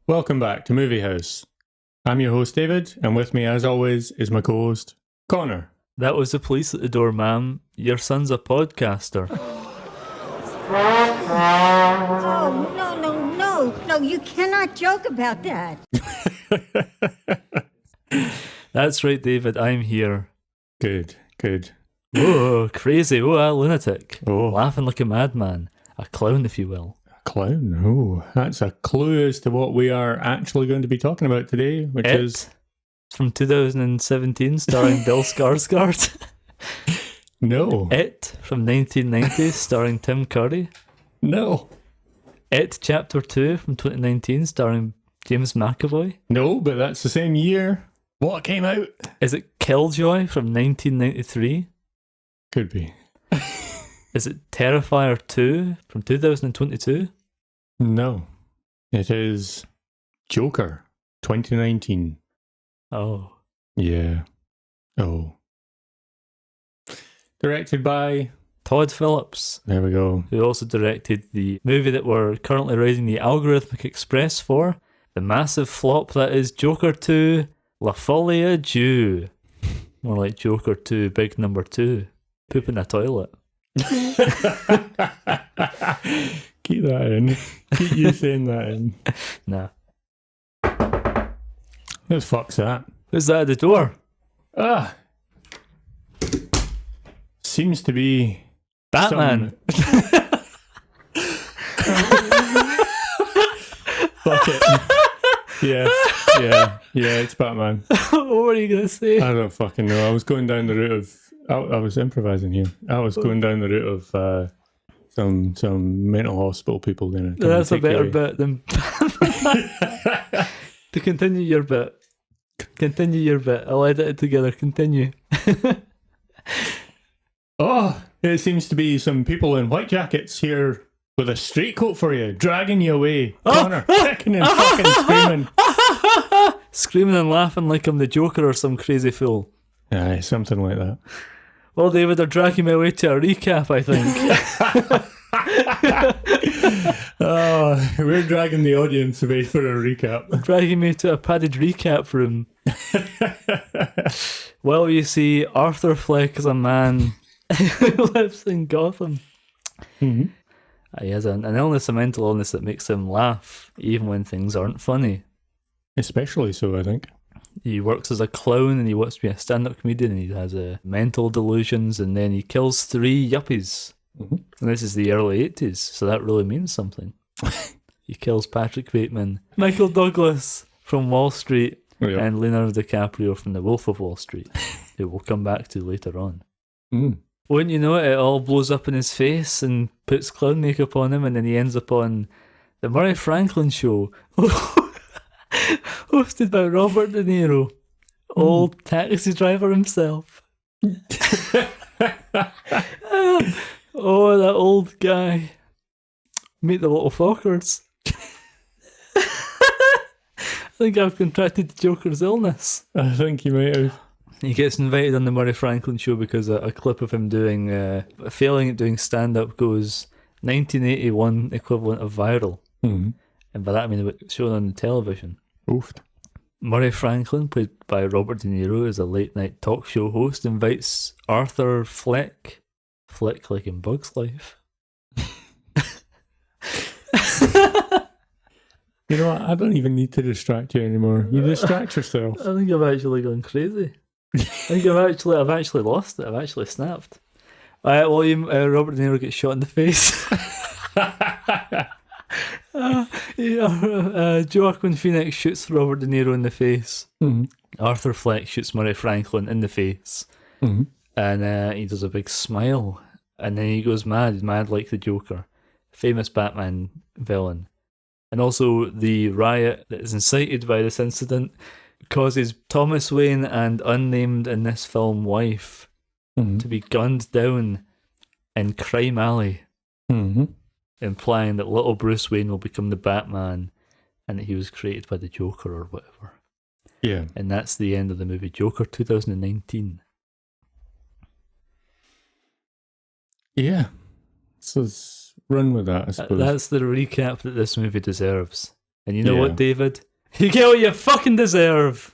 Welcome back to Movie House. I'm your host, David, and with me, as always, is my co-host, Connor. That was the police at the door, ma'am. Your son's a podcaster. Oh, no, you cannot joke about that. That's right, David, I'm here. Good. Whoa, crazy, a lunatic. Oh. Laughing like a madman. A clown, if you will. Clown. Oh, that's a clue as to what we are actually going to be talking about today, which is... From 2017, starring Bill Skarsgård. No. It, from 1990, starring Tim Curry. No. It, Chapter 2, from 2019, starring James McAvoy. No, but that's the same year. What came out? Is it Killjoy, from 1993? Could be. Is it Terrifier 2, from 2022? No. It is Joker, 2019. Oh. Yeah. Oh. Directed by... Todd Phillips. There we go. Who also directed the movie that we're currently writing the Algorithmic Express for. The massive flop that is Joker 2, La Folie, Deux. More like Joker 2, Big Number 2. Poop in a toilet. Keep that in. Keep you saying that in. Nah. Who the fuck's that? Who's that at the door? Ah. Seems to be... Batman. Fuck it. Yeah, it's Batman. What were you going to say? I don't fucking know. I was going down the route of... I was improvising here. I was going down the route of some mental hospital people going to... That's a better bit than... To continue your bit. I'll edit it together. Continue. Oh, it seems to be some people in white jackets here with a street coat for you, dragging you away. Connor, kicking and fucking screaming. Screaming and laughing like I'm the Joker or some crazy fool. Aye, something like that. Well, David, they're dragging me away to a recap, I think. Oh, we're dragging the audience away for a recap. Dragging me to a padded recap room. Well, you see, Arthur Fleck is a man who lives in Gotham. Mm-hmm. He has an illness, a mental illness that makes him laugh, even when things aren't funny. Especially so, I think. He works as a clown and he wants to be a stand-up comedian and he has mental delusions and then he kills 3 yuppies. Mm-hmm. And this is the early 80s, so that really means something. He kills Patrick Bateman, Michael Douglas from Wall Street, and Leonardo DiCaprio from The Wolf of Wall Street, who we'll come back to later on. Mm. Wouldn't you know it, it all blows up in his face and puts clown makeup on him and then he ends up on The Murray Franklin Show, hosted by Robert De Niro, old taxi driver himself. Oh, that old guy. Meet the little fuckers. I think I've contracted the Joker's illness. I think you might have. He gets invited on the Murray Franklin Show because a clip of him doing failing at doing stand-up goes 1981 equivalent of viral. Mm-hmm. And by that I mean it was shown on the television. Oofed. Murray Franklin, played by Robert De Niro, is a late-night talk show host, invites Arthur Fleck like in Bug's Life. You know what? I don't even need to distract you anymore. You distract yourself. I think I've actually gone crazy. I think I've actually lost it. I've actually snapped. Robert De Niro gets shot in the face. Joaquin Phoenix shoots Robert De Niro in the face. Mm-hmm. Arthur Fleck shoots Murray Franklin in the face. Mm-hmm. And he does a big smile. And then he goes mad. He's mad like the Joker. Famous Batman villain. And also the riot that is incited by this incident causes Thomas Wayne and unnamed in this film wife to be gunned down in Crime Alley. Mm-hmm. Implying that little Bruce Wayne will become the Batman and that he was created by the Joker or whatever. Yeah. And that's the end of the movie Joker 2019. Yeah. So let's run with that, I suppose. That's the recap that this movie deserves. And you know Yeah. what, David? You get what you fucking deserve.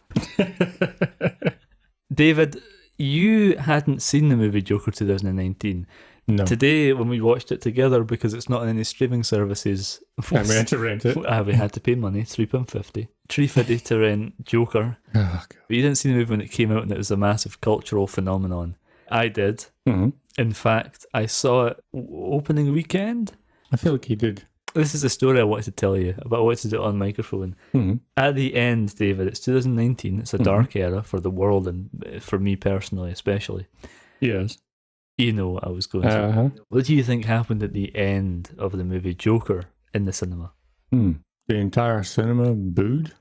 David, you hadn't seen the movie Joker 2019. No. Today, when we watched it together, because it's not on any streaming services, And we had to rent it. we had to pay money, £3.50. £3.50 to rent Joker. Oh, God. But you didn't see the movie when it came out and it was a massive cultural phenomenon. I did. Mm-hmm. In fact, I saw it opening weekend. I feel like he did. This is a story I wanted to tell you, but I wanted to do it on microphone. Mm-hmm. At the end, David, it's 2019. It's a dark era for the world and for me personally, especially. Yes. You know what I was going to. Uh-huh. What do you think happened at the end of the movie Joker in the cinema? The entire cinema booed?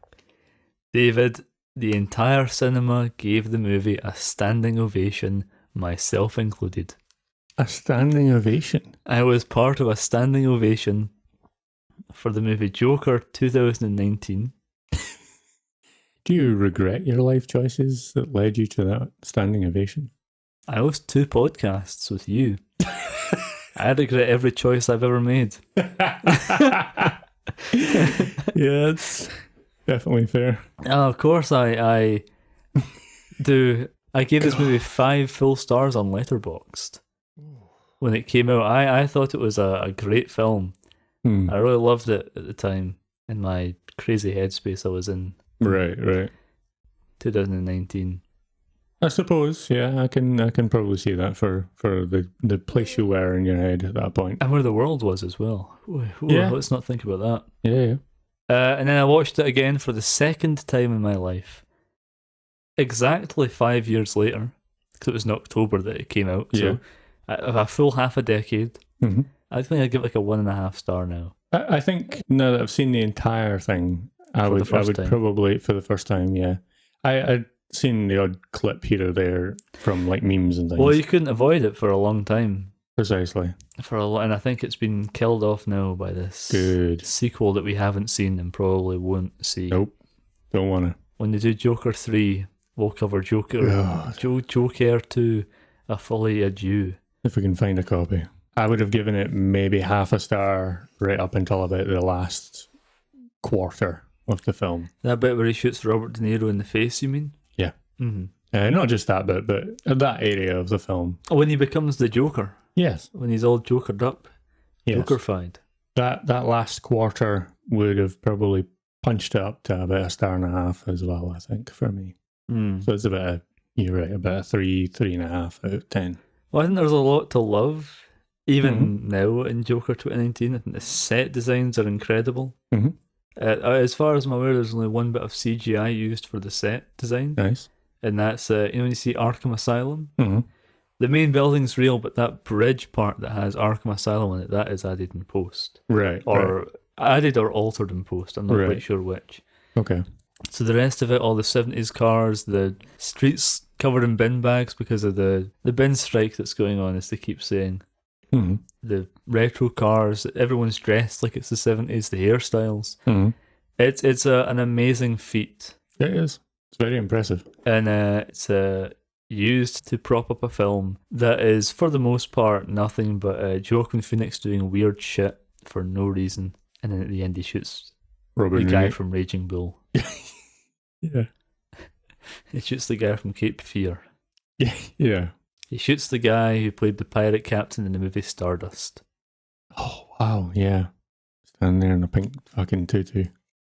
David, the entire cinema gave the movie a standing ovation, myself included. A standing ovation? I was part of a standing ovation for the movie Joker 2019. Do you regret your life choices that led you to that standing ovation? I host 2 podcasts with you. I regret every choice I've ever made. Yeah, it's definitely fair. Oh, of course I do. I gave this movie 5 full stars on Letterboxd. When it came out, I thought it was a great film. I really loved it at the time in my crazy headspace I was in. Right. 2019. I suppose, yeah, I can probably see that for the place you were in your head at that point. And where the world was as well. Ooh, Yeah. Let's not think about that. Yeah. And then I watched it again for the second time in my life. Exactly 5 years later, because it was in October that it came out. So a full half a decade. Mm-hmm. I think I'd give it like a 1.5 star now. I think now that I've seen the entire thing, I For the would first time. probably, for the first time, yeah. I'd seen the odd clip here or there from like memes and things. Well, you couldn't avoid it for a long time. Precisely. And I think it's been killed off now by this Good. sequel that we haven't seen and probably won't see. Nope. Don't want to. When they do Joker 3, we'll cover Joker. God. Joker 2, a Folie, a Deux. If we can find a copy. I would have given it maybe half a star right up until about the last quarter of the film. That bit where he shoots Robert De Niro in the face, you mean? Yeah. Mm-hmm. Not just that bit, but that area of the film. When he becomes the Joker. Yes. When he's all jokered up. Yes. Joker-fied. That last quarter would have probably punched it up to about 1.5 stars as well, I think, for me. So it's you're right, about a 3.5 out of 10. Well, I think there's a lot to love, even now in Joker 2019. I think the set designs are incredible. Mm-hmm. As far as I'm aware, there's only one bit of CGI used for the set design. Nice. And that's, when you see Arkham Asylum, Mm-hmm. the main building's real, but that bridge part that has Arkham Asylum in it, that is added in post. Right. Or added or altered in post. I'm not Right. quite sure which. Okay. So the rest of it, all the 70s cars, the streets covered in bin bags because of the bin strike that's going on, as they keep saying. Mm-hmm. The retro cars, everyone's dressed like it's the 70s, the hairstyles. Mm-hmm. It's an amazing feat. It is. It's very impressive. And it's used to prop up a film that is, for the most part, nothing but Joaquin Phoenix doing weird shit for no reason. And then at the end he shoots Robert the guy Niro. from Raging Bull. Yeah. He shoots the guy from Cape Fear. Yeah. He shoots the guy who played the pirate captain in the movie Stardust. Oh, wow. Yeah. Standing there in a pink fucking tutu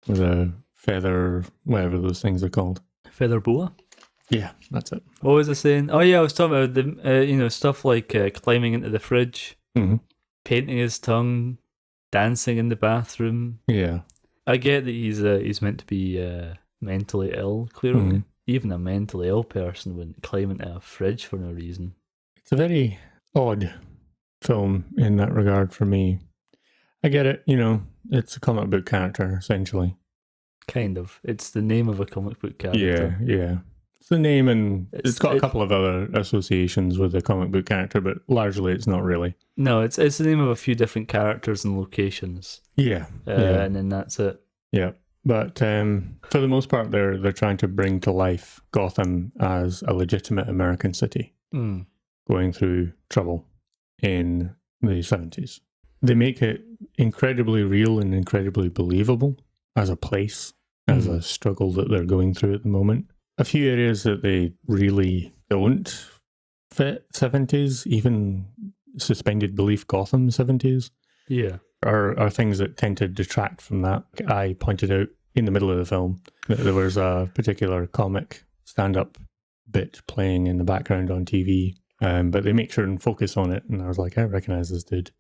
with a feather, whatever those things are called. Feather boa? Yeah, that's it. What was I saying? Oh yeah, I was talking about the stuff like climbing into the fridge, Mm-hmm. painting his tongue, dancing in the bathroom. Yeah. I get that he's meant to be mentally ill, clearly. Mm-hmm. Even a mentally ill person wouldn't climb into a fridge for no reason. It's a very odd film in that regard for me. I get it, it's a comic book character, essentially. Kind of. It's the name of a comic book character. Yeah. It's the name, and it's got a it's- couple of other associations with the comic book character, but largely it's not really. No, it's the name of a few different characters and locations. Yeah. And then that's it. Yeah. But for the most part, they're trying to bring to life Gotham as a legitimate American city going through trouble in the 70s. They make it incredibly real and incredibly believable. as a place, as a struggle that they're going through at the moment. A few areas that they really don't fit 70s, even suspended belief Gotham 70s, are things that tend to detract from that. I pointed out in the middle of the film that there was a particular comic stand-up bit playing in the background on TV, but they make sure and focus on it, and I was like, I recognise this dude.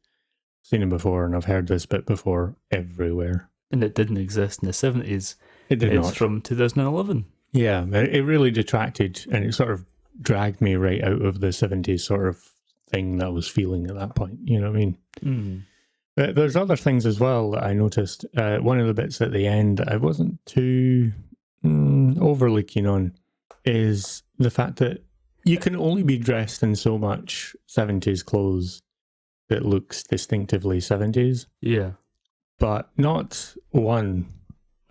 Seen him before, and I've heard this bit before everywhere. And it didn't exist in the 70s. It did not. It's from 2011. Yeah, it really detracted, and it sort of dragged me right out of the 70s sort of thing that I was feeling at that point. You know what I mean? But there's other things as well that I noticed. One of the bits at the end I wasn't too overly keen on is the fact that you can only be dressed in so much 70s clothes that looks distinctively 70s. Yeah. But not one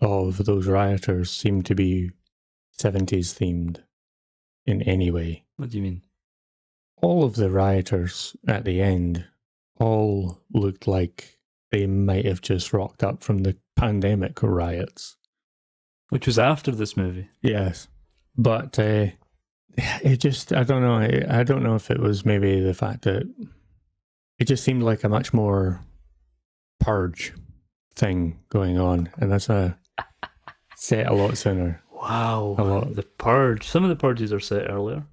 of those rioters seemed to be 70s themed in any way. What do you mean? All of the rioters at the end all looked like they might have just rocked up from the pandemic riots. Which was after this movie. Yes. But it just, I don't know. I don't know if it was maybe the fact that it just seemed like a much more purge thing going on. And that's set a lot sooner. Wow. A lot. The Purge. Some of the Purges are set earlier.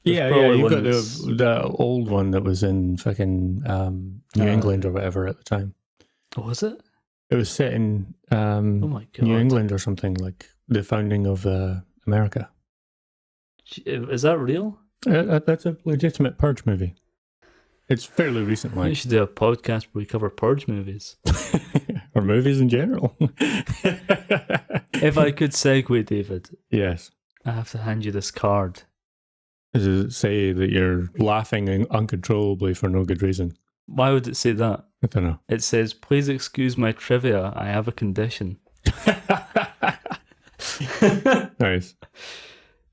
Yeah, you've got the old one that was in fucking New England or whatever at the time. Oh, was it? It was set in oh my God. New England or something, like the founding of America. Is that real? That's a legitimate Purge movie. It's fairly recent. We should do a podcast where we cover Purge movies. Or movies in general. If I could segue, David. Yes. I have to hand you this card. Does it say that you're laughing uncontrollably for no good reason? Why would it say that? I don't know. It says, please excuse my trivia. I have a condition. Nice.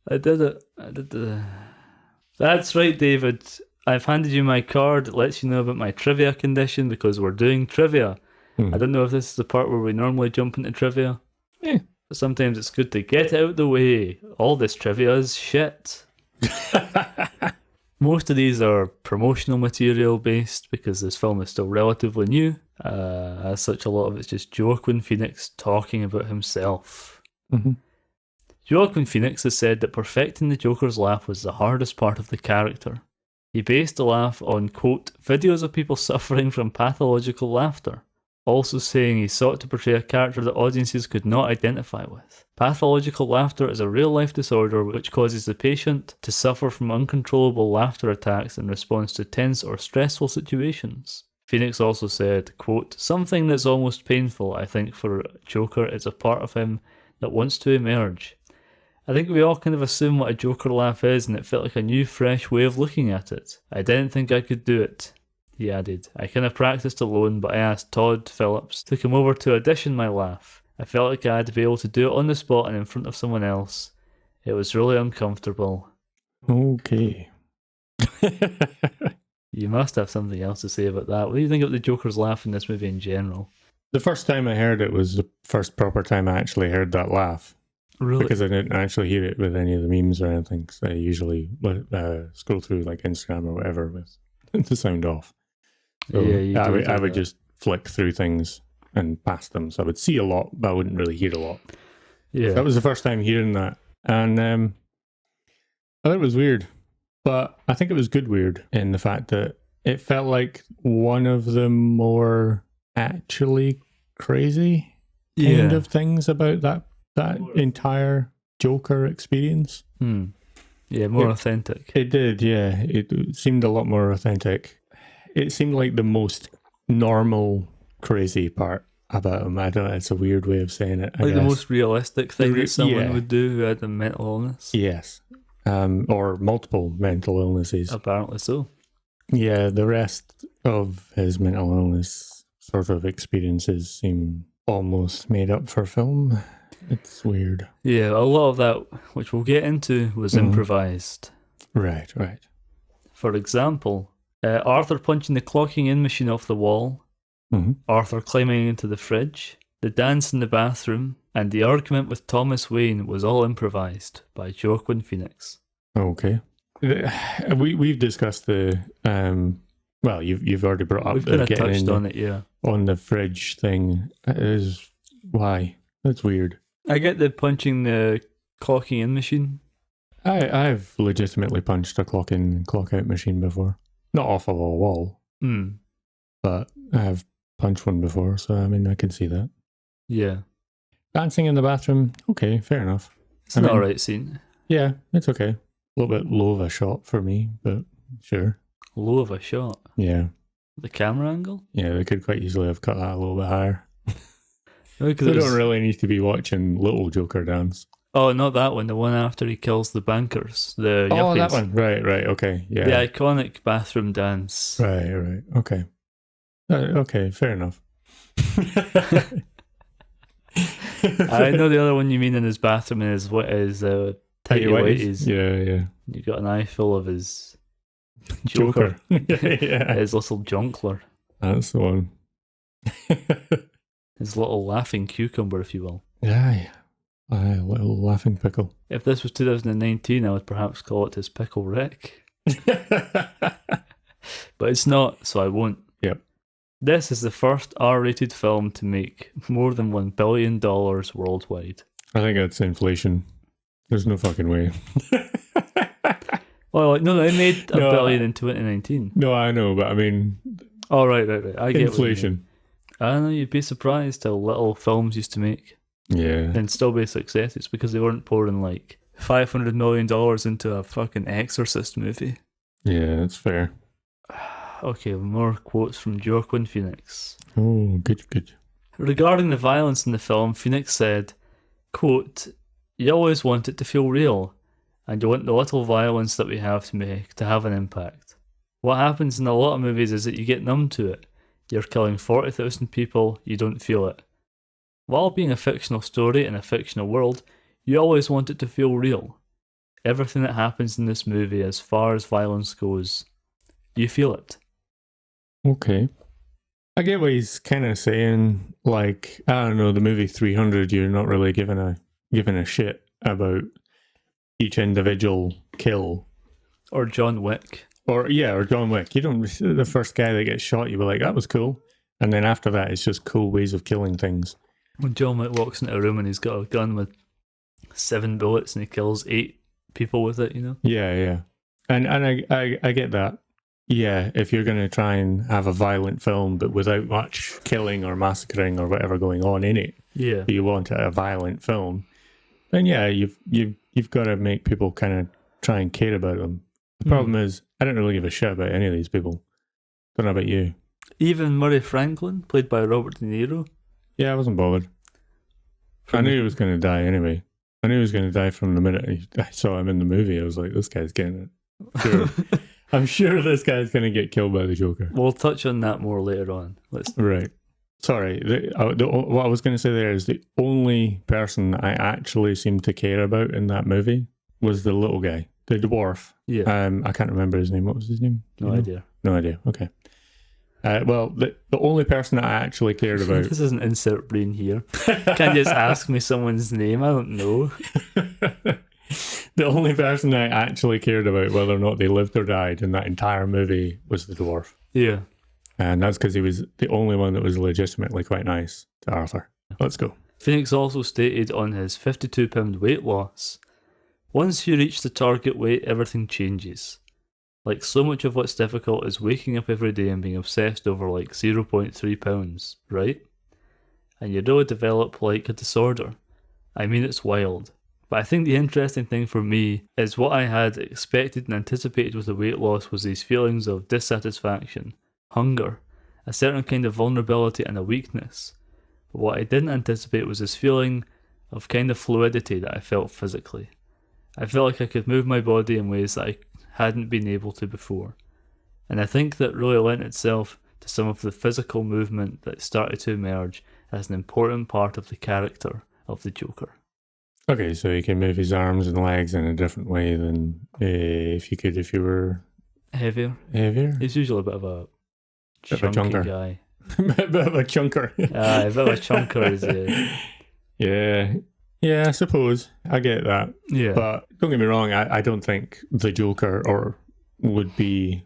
I did it. That's right, David. I've handed you my card. It lets you know about my trivia condition because we're doing trivia. I don't know if this is the part where we normally jump into trivia. Yeah. But sometimes it's good to get out of the way. All this trivia is shit. Most of these are promotional material based because this film is still relatively new. As such, a lot of it's just Joaquin Phoenix talking about himself. Joaquin Phoenix has said that perfecting the Joker's laugh was the hardest part of the character. He based the laugh on, quote, videos of people suffering from pathological laughter, also saying he sought to portray a character that audiences could not identify with. Pathological laughter is a real-life disorder which causes the patient to suffer from uncontrollable laughter attacks in response to tense or stressful situations. Phoenix also said, quote, something that's almost painful, I think, for Joker is a part of him that wants to emerge. I think we all kind of assume what a Joker laugh is, and it felt like a new, fresh way of looking at it. I didn't think I could do it, he added. I kind of practiced alone, but I asked Todd Phillips to come over to audition my laugh. I felt like I had to be able to do it on the spot and in front of someone else. It was really uncomfortable. Okay. You must have something else to say about that. What do you think of the Joker's laugh in this movie in general? The first time I heard it was the first proper time I actually heard that laugh. Really? Because I didn't actually hear it with any of the memes or anything. So I usually scroll through like Instagram or whatever with the sound off. So yeah, I would just flick through things and pass them. So I would see a lot, but I wouldn't really hear a lot. Yeah. So that was the first time hearing that. And I thought it was weird. But I think it was good weird in the fact that it felt like one of the more actually crazy kind of things about that entire Joker experience. Yeah, more authentic. It did, yeah. It seemed a lot more authentic. It seemed like the most normal, crazy part about him. I don't know, it's a weird way of saying it. Like the most realistic thing that someone would do who had a mental illness. Yes. Or multiple mental illnesses. Apparently so. Yeah, the rest of his mental illness sort of experiences seem almost made up for film. It's weird. Yeah, a lot of that, which we'll get into, was improvised. Right. For example, Arthur punching the clocking in machine off the wall, Arthur climbing into the fridge, The dance in the bathroom and the argument with Thomas Wayne was all improvised by Joaquin Phoenix. Okay. We've discussed the well, you've already brought up We've the kind of getting touched in on it, yeah. on the fridge thing. Is why that's weird. I get the punching the clocking in machine. I've legitimately punched a clock in, clock out machine before. Not off of a wall, but I have punched one before, so I mean I can see that. Yeah. Dancing in the bathroom, okay, fair enough. It's an alright scene. Yeah, it's okay. A little bit low of a shot for me, but sure. Low of a shot. Yeah. The camera angle? Yeah, they could quite easily have cut that a little bit higher. No, They don't really need to be watching Little Joker dance. Oh, not that one. The one after he kills the bankers. The Oh, yuppies. that one. Right, okay. Yeah. The iconic bathroom dance. Right. Okay. Okay, fair enough. I know the other one you mean in his bathroom is what is tighty whities. Yeah. You got an eye full of his Joker. Yeah. His little jonkler. That's the one. His little laughing cucumber, if you will. Aye, little laughing pickle. If this was 2019, I would perhaps call it his pickle wreck. But it's not, so I won't. Yep. This is the first R-rated film to make more than $1 billion worldwide. I think that's inflation. There's no fucking way. Well, no, it made $1 billion in 2019. No, I know, but I mean... Oh, right. I get inflation. I don't know, you'd be surprised how little films used to make. Yeah. And still be a success. It's because they weren't pouring like $500 million into a fucking Exorcist movie. Yeah, that's fair. Okay, more quotes from Joaquin Phoenix. Oh, good. Regarding the violence in the film, Phoenix said, quote, "You always want it to feel real, and you want the little violence that we have to make to have an impact. What happens in a lot of movies is that you get numb to it. You're killing 40,000 people, you don't feel it. While being a fictional story in a fictional world, you always want it to feel real. Everything that happens in this movie, as far as violence goes, you feel it." Okay. I get what he's kind of saying. Like, I don't know, the movie 300, you're not really giving a shit about each individual kill. Or John Wick. Or John Wick. You don't, the first guy that gets shot, you'll be like, that was cool. And then after that, it's just cool ways of killing things. When John Wick walks into a room and he's got a gun with 7 bullets and he kills 8 people with it, you know? Yeah. And I get that. Yeah, if you're going to try and have a violent film, but without much killing or massacring or whatever going on in it, Yeah. you want a violent film, then yeah, you've got to make people kind of try and care about them. The problem is, I don't really give a shit about any of these people. Don't know about you. Even Murray Franklin, played by Robert De Niro. Yeah, I wasn't bothered. I knew he was going to die anyway. I knew he was going to die from the minute I saw him in the movie. I was like, this guy's getting it. Sure. I'm sure this guy's going to get killed by the Joker. We'll touch on that more later on. Right. Sorry. What I was going to say there is the only person I actually seemed to care about in that movie was the little guy, the dwarf. Yeah. I can't remember his name. What was his name? No idea. No idea. Okay. Well, the only person that I actually cared about... This isn't insert brain here. Can't just ask me someone's name. I don't know. The only person I actually cared about whether or not they lived or died in that entire movie was the dwarf. Yeah. And that's because he was the only one that was legitimately quite nice to Arthur. Let's go. Phoenix also stated on his 52-pound weight loss, "Once you reach the target weight, everything changes. Like so much of what's difficult is waking up every day and being obsessed over like 0.3 pounds, right? And you really develop like a disorder. I mean, it's wild. But I think the interesting thing for me is what I had expected and anticipated with the weight loss was these feelings of dissatisfaction, hunger, a certain kind of vulnerability and a weakness. But what I didn't anticipate was this feeling of kind of fluidity that I felt physically. I felt like I could move my body in ways that I hadn't been able to before. And I think that really lent itself to some of the physical movement that started to emerge as an important part of the character of the Joker." Okay, so he can move his arms and legs in a different way than if you were Heavier. heavier. He's usually a bit of a Bit of a chunky junker. guy. A bit of a chunker. A bit of a chunker is Yeah, I suppose. I get that. yeah. But don't get me wrong, I don't think the Joker would be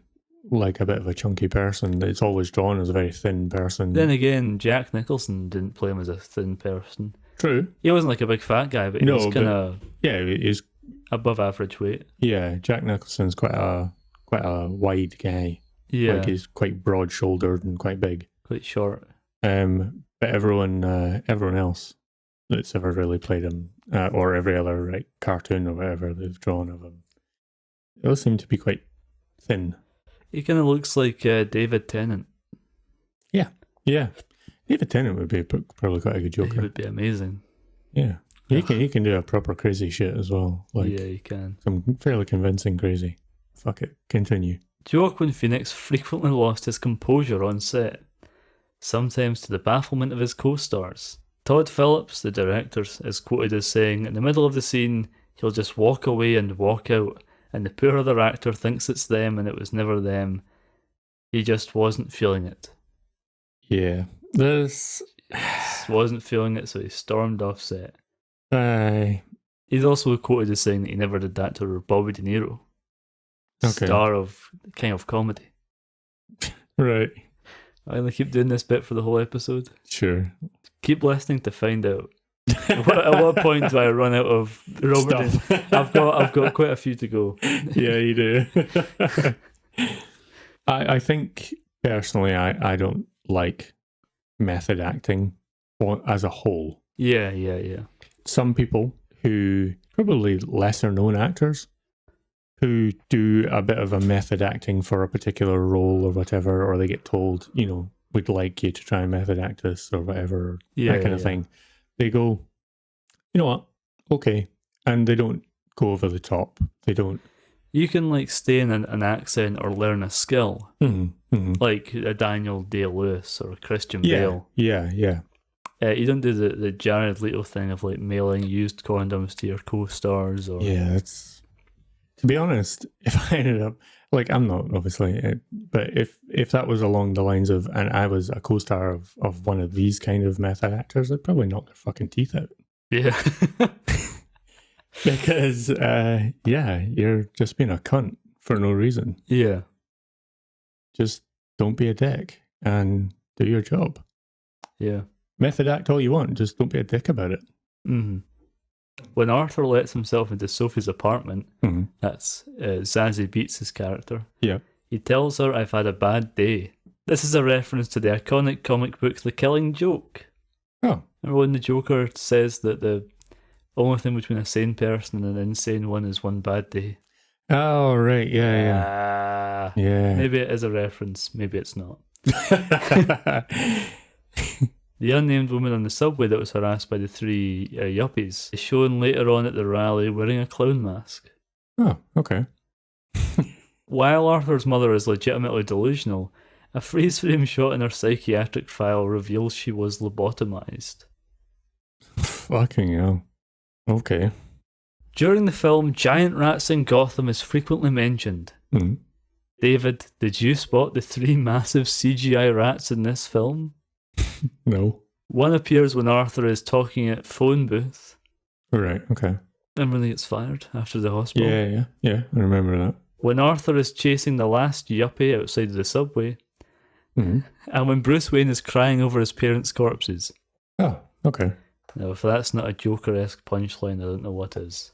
like a bit of a chunky person. It's always drawn as a very thin person. Then again, Jack Nicholson didn't play him as a thin person. True. He wasn't like a big fat guy, but he was kind of he's above average weight. yeah. Jack Nicholson's quite a wide guy. Yeah, Like he's quite broad shouldered and quite big. quite short. But everyone else that's ever really played him, or every other cartoon or whatever they've drawn of him, they all seem to be quite thin. He kind of looks like David Tennant. Yeah, David Tennant would be probably quite a good He Joker. would be amazing. Yeah, he can do a proper crazy shit as well. Like Yeah, he can. some fairly convincing crazy. Fuck it, continue. Joaquin Phoenix frequently lost his composure on set, sometimes to the bafflement of his co-stars. Todd Phillips, the director, is quoted as saying, "In the middle of the scene, he'll just walk away and walk out, and the poor other actor thinks it's them and it was never them. He just wasn't feeling it." Yeah, this. Just wasn't feeling it, so he stormed off set. Aye. He's also quoted as saying that he never did that to Bobby De Niro, Okay. star of King of Comedy. Right. I'm going to keep doing this bit for the whole episode. Sure. Keep listening to find out. At what point do I run out of Robert? Stuff. I've got quite a few to go. Yeah, you do. I think personally, I don't like method acting as a whole. Yeah. Some people who probably lesser known actors who do a bit of a method acting for a particular role or whatever, or they get told, we'd like you to try and method act this or whatever, that kind of thing. They go, you know what? Okay. And they don't go over the top. They don't. You can stay in an accent or learn a skill, like a Daniel Day-Lewis or a Christian Bale. Yeah. You don't do the Jared Leto thing of mailing used condoms to your co-stars or Yeah, it's. To be honest, if I ended up I'm not obviously, but if that was along the lines of, and I was a co-star of one of these kind of method actors, I'd probably knock their fucking teeth out. Yeah. Because you're just being a cunt for no reason. Yeah. Just don't be a dick and do your job. Yeah. Method act all you want, just don't be a dick about it. Mm-hmm. When Arthur lets himself into Sophie's apartment, that's Zazie Beetz' character. Yeah. He tells her, "I've had a bad day." This is a reference to the iconic comic book The Killing Joke. Oh. Remember when the Joker says that the only thing between a sane person and an insane one is one bad day? Oh, right. Yeah. Maybe it is a reference, maybe it's not. The unnamed woman on the subway that was harassed by the three yuppies is shown later on at the rally wearing a clown mask. Oh, okay. While Arthur's mother is legitimately delusional, a freeze-frame shot in her psychiatric file reveals she was lobotomized. Fucking hell. Okay. During the film, giant rats in Gotham is frequently mentioned. David, did you spot the 3 massive CGI rats in this film? No. One appears when Arthur is talking at phone booth. Right, okay. And when he gets fired after the hospital. Yeah, I remember that. When Arthur is chasing the last yuppie outside of the subway. And when Bruce Wayne is crying over his parents' corpses. Oh, okay. Now, if that's not a Joker-esque punchline, I don't know what is.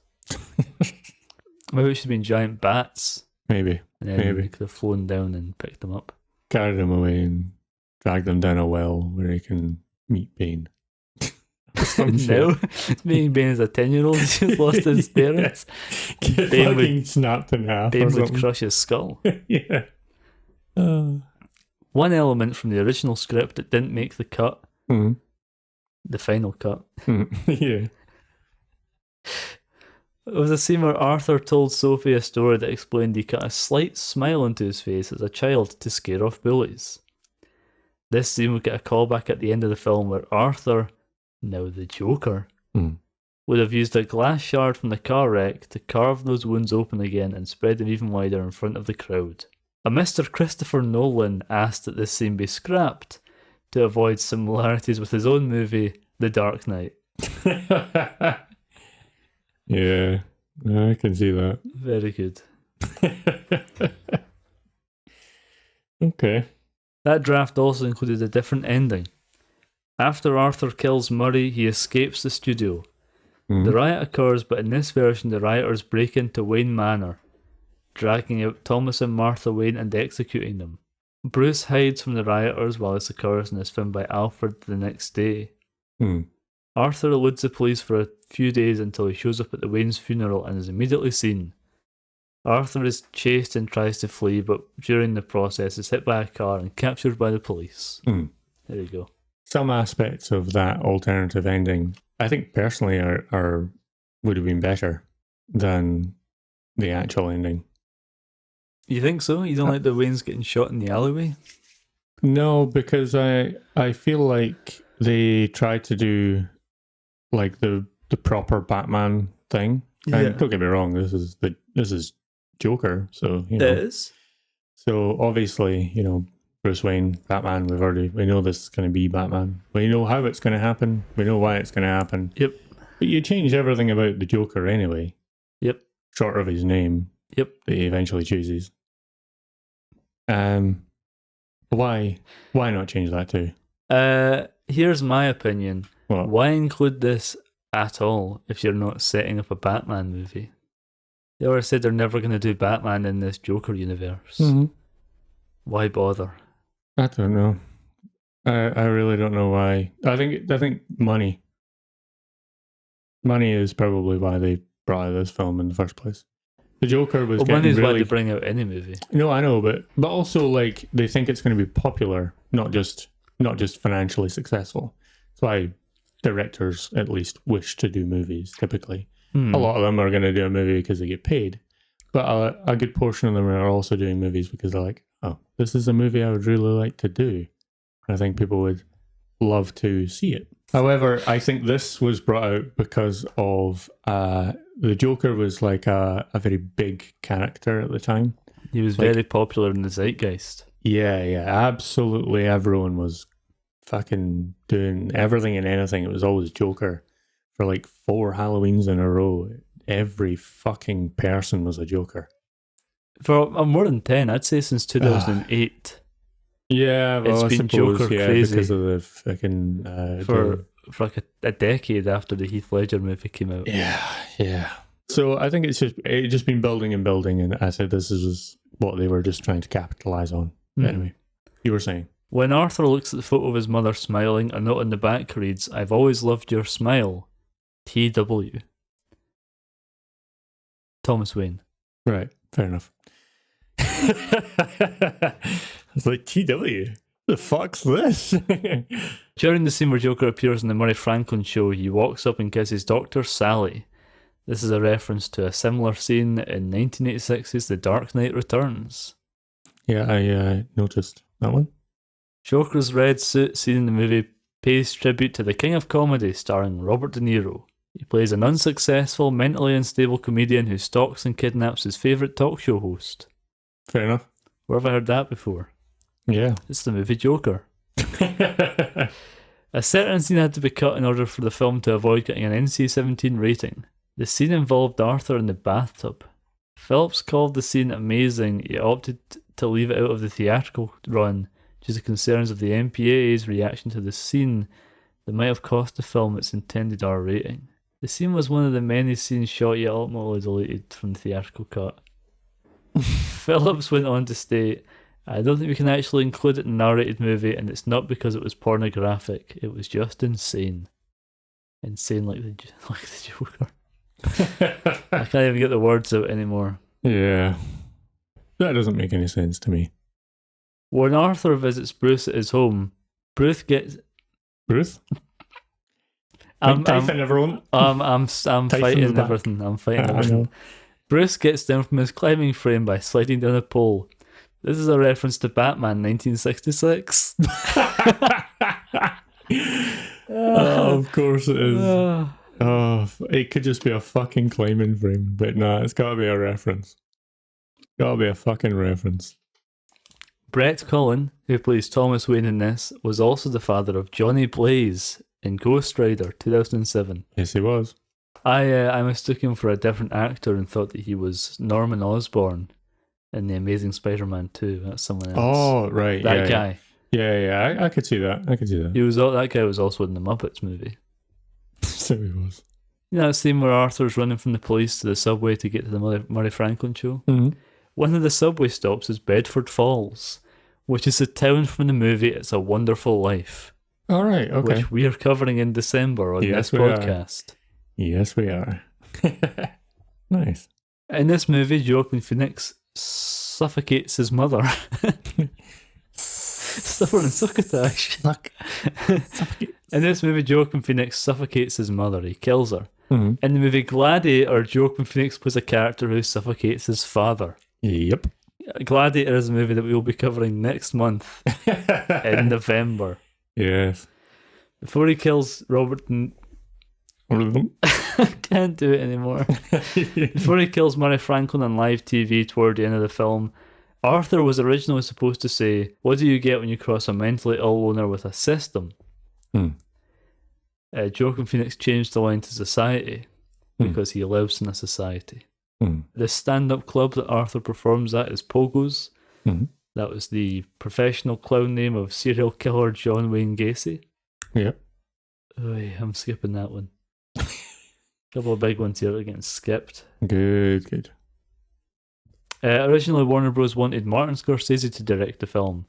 Maybe it should have been giant bats. Maybe. And then he could have flown down and picked them up. Carried them away and dragged them down a well where he can meet Bane. No, meeting Bane as a 10-year-old, he's just lost his parents. Get fucking snapped in half. Bane would crush his skull. Yeah. One element from the original script that didn't make the cut, the final cut, yeah. It was a scene where Arthur told Sophie a story that explained he cut a slight smile onto his face as a child to scare off bullies. This scene would get a callback at the end of the film where Arthur, now the Joker, would have used a glass shard from the car wreck to carve those wounds open again and spread them even wider in front of the crowd. A Mr. Christopher Nolan asked that this scene be scrapped to avoid similarities with his own movie, The Dark Knight. Yeah, I can see that. Very good. Okay. That draft also included a different ending. After Arthur kills Murray, he escapes the studio. The riot occurs, but in this version, the rioters break into Wayne Manor, dragging out Thomas and Martha Wayne and executing them. Bruce hides from the rioters while this occurs and is found by Alfred the next day. Arthur eludes the police for a few days until he shows up at the Wayne's funeral and is immediately seen. Arthur is chased and tries to flee, but during the process is hit by a car and captured by the police. There you go. Some aspects of that alternative ending, I think personally, are would have been better than the actual ending. You think so? You don't like the Waynes getting shot in the alleyway? No, because I feel like they tried to do like the proper Batman thing. And don't get me wrong, this is Joker, so you know. It is. So obviously, you know, Bruce Wayne, Batman, we know this is going to be Batman. We know how it's going to happen. We know why it's going to happen. Yep. But you change everything about the Joker anyway. Yep. Short of his name. Yep. That he eventually chooses. Why not change that too? Here's my opinion. What? Why include this at all if you're not setting up a Batman movie? They already said they're never going to do Batman in this Joker universe. Why bother? I don't know. I really don't know why. I think money. Money is probably why they brought out this film in the first place. The Joker was money is really... why they bring out any movie. No, I know, but also like they think it's going to be popular, not just financially successful. That's why directors at least wish to do movies typically. A lot of them are going to do a movie because they get paid, but a good portion of them are also doing movies because they're like, oh, this is a movie I would really like to do. I think people would love to see it. However, I think this was brought out because of the Joker was like a very big character at the time. He was like, very popular in the zeitgeist. Yeah, absolutely. Everyone was fucking doing everything and anything. It was always Joker. For like 4 Halloweens in a row, every fucking person was a Joker. For more than 10, I'd say since 2008. Yeah, well, it's been Joker crazy because of the fucking... for like a decade after the Heath Ledger movie came out. Yeah. So I think it's just been building and building, and I said this is what they were just trying to capitalize on. Anyway, you were saying? When Arthur looks at the photo of his mother smiling, a note on the back reads, "I've always loved your smile. T.W." Thomas Wayne. Right, fair enough. It's like, T.W.? The fuck's this? During the scene where Joker appears on the Murray Franklin show, he walks up and kisses Dr. Sally. This is a reference to a similar scene in 1986's The Dark Knight Returns. Yeah, I noticed that one. Joker's red suit seen in the movie pays tribute to the King of Comedy starring Robert De Niro. He plays an unsuccessful, mentally unstable comedian who stalks and kidnaps his favourite talk show host. Fair enough. Where have I heard that before? Yeah. It's the movie Joker. A certain scene had to be cut in order for the film to avoid getting an NC-17 rating. The scene involved Arthur in the bathtub. Phillips called the scene amazing, yet opted to leave it out of the theatrical run due to concerns of the MPAA's reaction to the scene that might have cost the film its intended R rating. The scene was one of the many scenes shot yet ultimately deleted from the theatrical cut. Phillips went on to state, "I don't think we can actually include it in an R-rated movie, and it's not because it was pornographic. It was just insane." Insane like the Joker. I can't even get the words out anymore. Yeah. That doesn't make any sense to me. When Arthur visits Bruce at his home, Bruce gets... Bruce? I'm Tyson, everyone. I'm fighting everything. I'm fighting everything. Bruce gets down from his climbing frame by sliding down a pole. This is a reference to Batman 1966. Of course it is. It could just be a fucking climbing frame, but nah, it's gotta be a reference. Gotta be a fucking reference. Brett Cullen, who plays Thomas Wayne in this, was also the father of Johnny Blaze in Ghost Rider 2007. Yes, he was. I mistook him for a different actor and thought that he was Norman Osborn in The Amazing Spider-Man 2. That's someone else. Oh, right. That guy. Yeah. I could see that. That guy was also in the Muppets movie. So he was. You know that scene where Arthur's running from the police to the subway to get to the Murray Franklin show? Mm-hmm. One of the subway stops is Bedford Falls, which is the town from the movie It's a Wonderful Life. All right, okay. Which we are covering in December on this podcast. Yes, we are. Nice. In this movie, Joaquin Phoenix suffocates his mother. Suffering in succotash. In this movie, Joaquin Phoenix suffocates his mother. He kills her. Mm-hmm. In the movie Gladiator, Joaquin Phoenix plays a character who suffocates his father. Yep. Gladiator is a movie that we will be covering next month in November. Yes. Before he kills Robert... I can't do it anymore. Before he kills Murray Franklin on live TV toward the end of the film, Arthur was originally supposed to say, "What do you get when you cross a mentally ill owner with a system?" Joaquin Phoenix changed the line to society because he lives in a society. The stand-up club that Arthur performs at is Pogo's. That was the professional clown name of serial killer John Wayne Gacy. Yep. Oy, I'm skipping that one. Couple of big ones here that are getting skipped. Good. Originally, Warner Bros. Wanted Martin Scorsese to direct the film,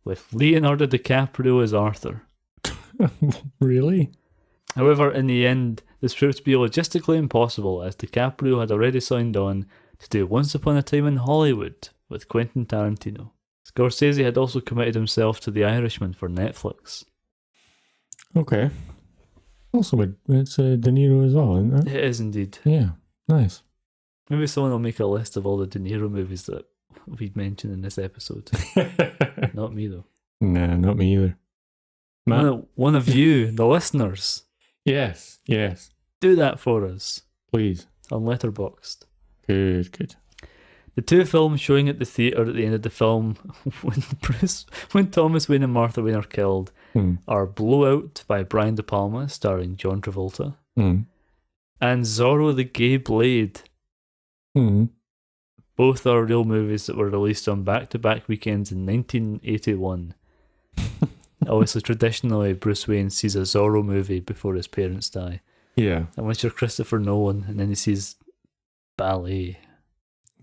with Leonardo DiCaprio as Arthur. Really? However, in the end, this proved to be logistically impossible, as DiCaprio had already signed on to do Once Upon a Time in Hollywood with Quentin Tarantino. Scorsese had also committed himself to The Irishman for Netflix. Okay. Also, it's De Niro as well, isn't it? It is indeed. Yeah, nice. Maybe someone will make a list of all the De Niro movies that we've mentioned in this episode. Not me, though. Nah, not me either. One of you, the listeners. Yes. Do that for us. Please. On Letterboxd. Good. The two films showing at the theatre at the end of the film, when Thomas Wayne and Martha Wayne are killed, are Blowout by Brian De Palma, starring John Travolta, and Zorro the Gay Blade. Both are real movies that were released on back-to-back weekends in 1981. Obviously, traditionally, Bruce Wayne sees a Zorro movie before his parents die. Yeah. Unless you're Christopher Nolan, and then he sees ballet.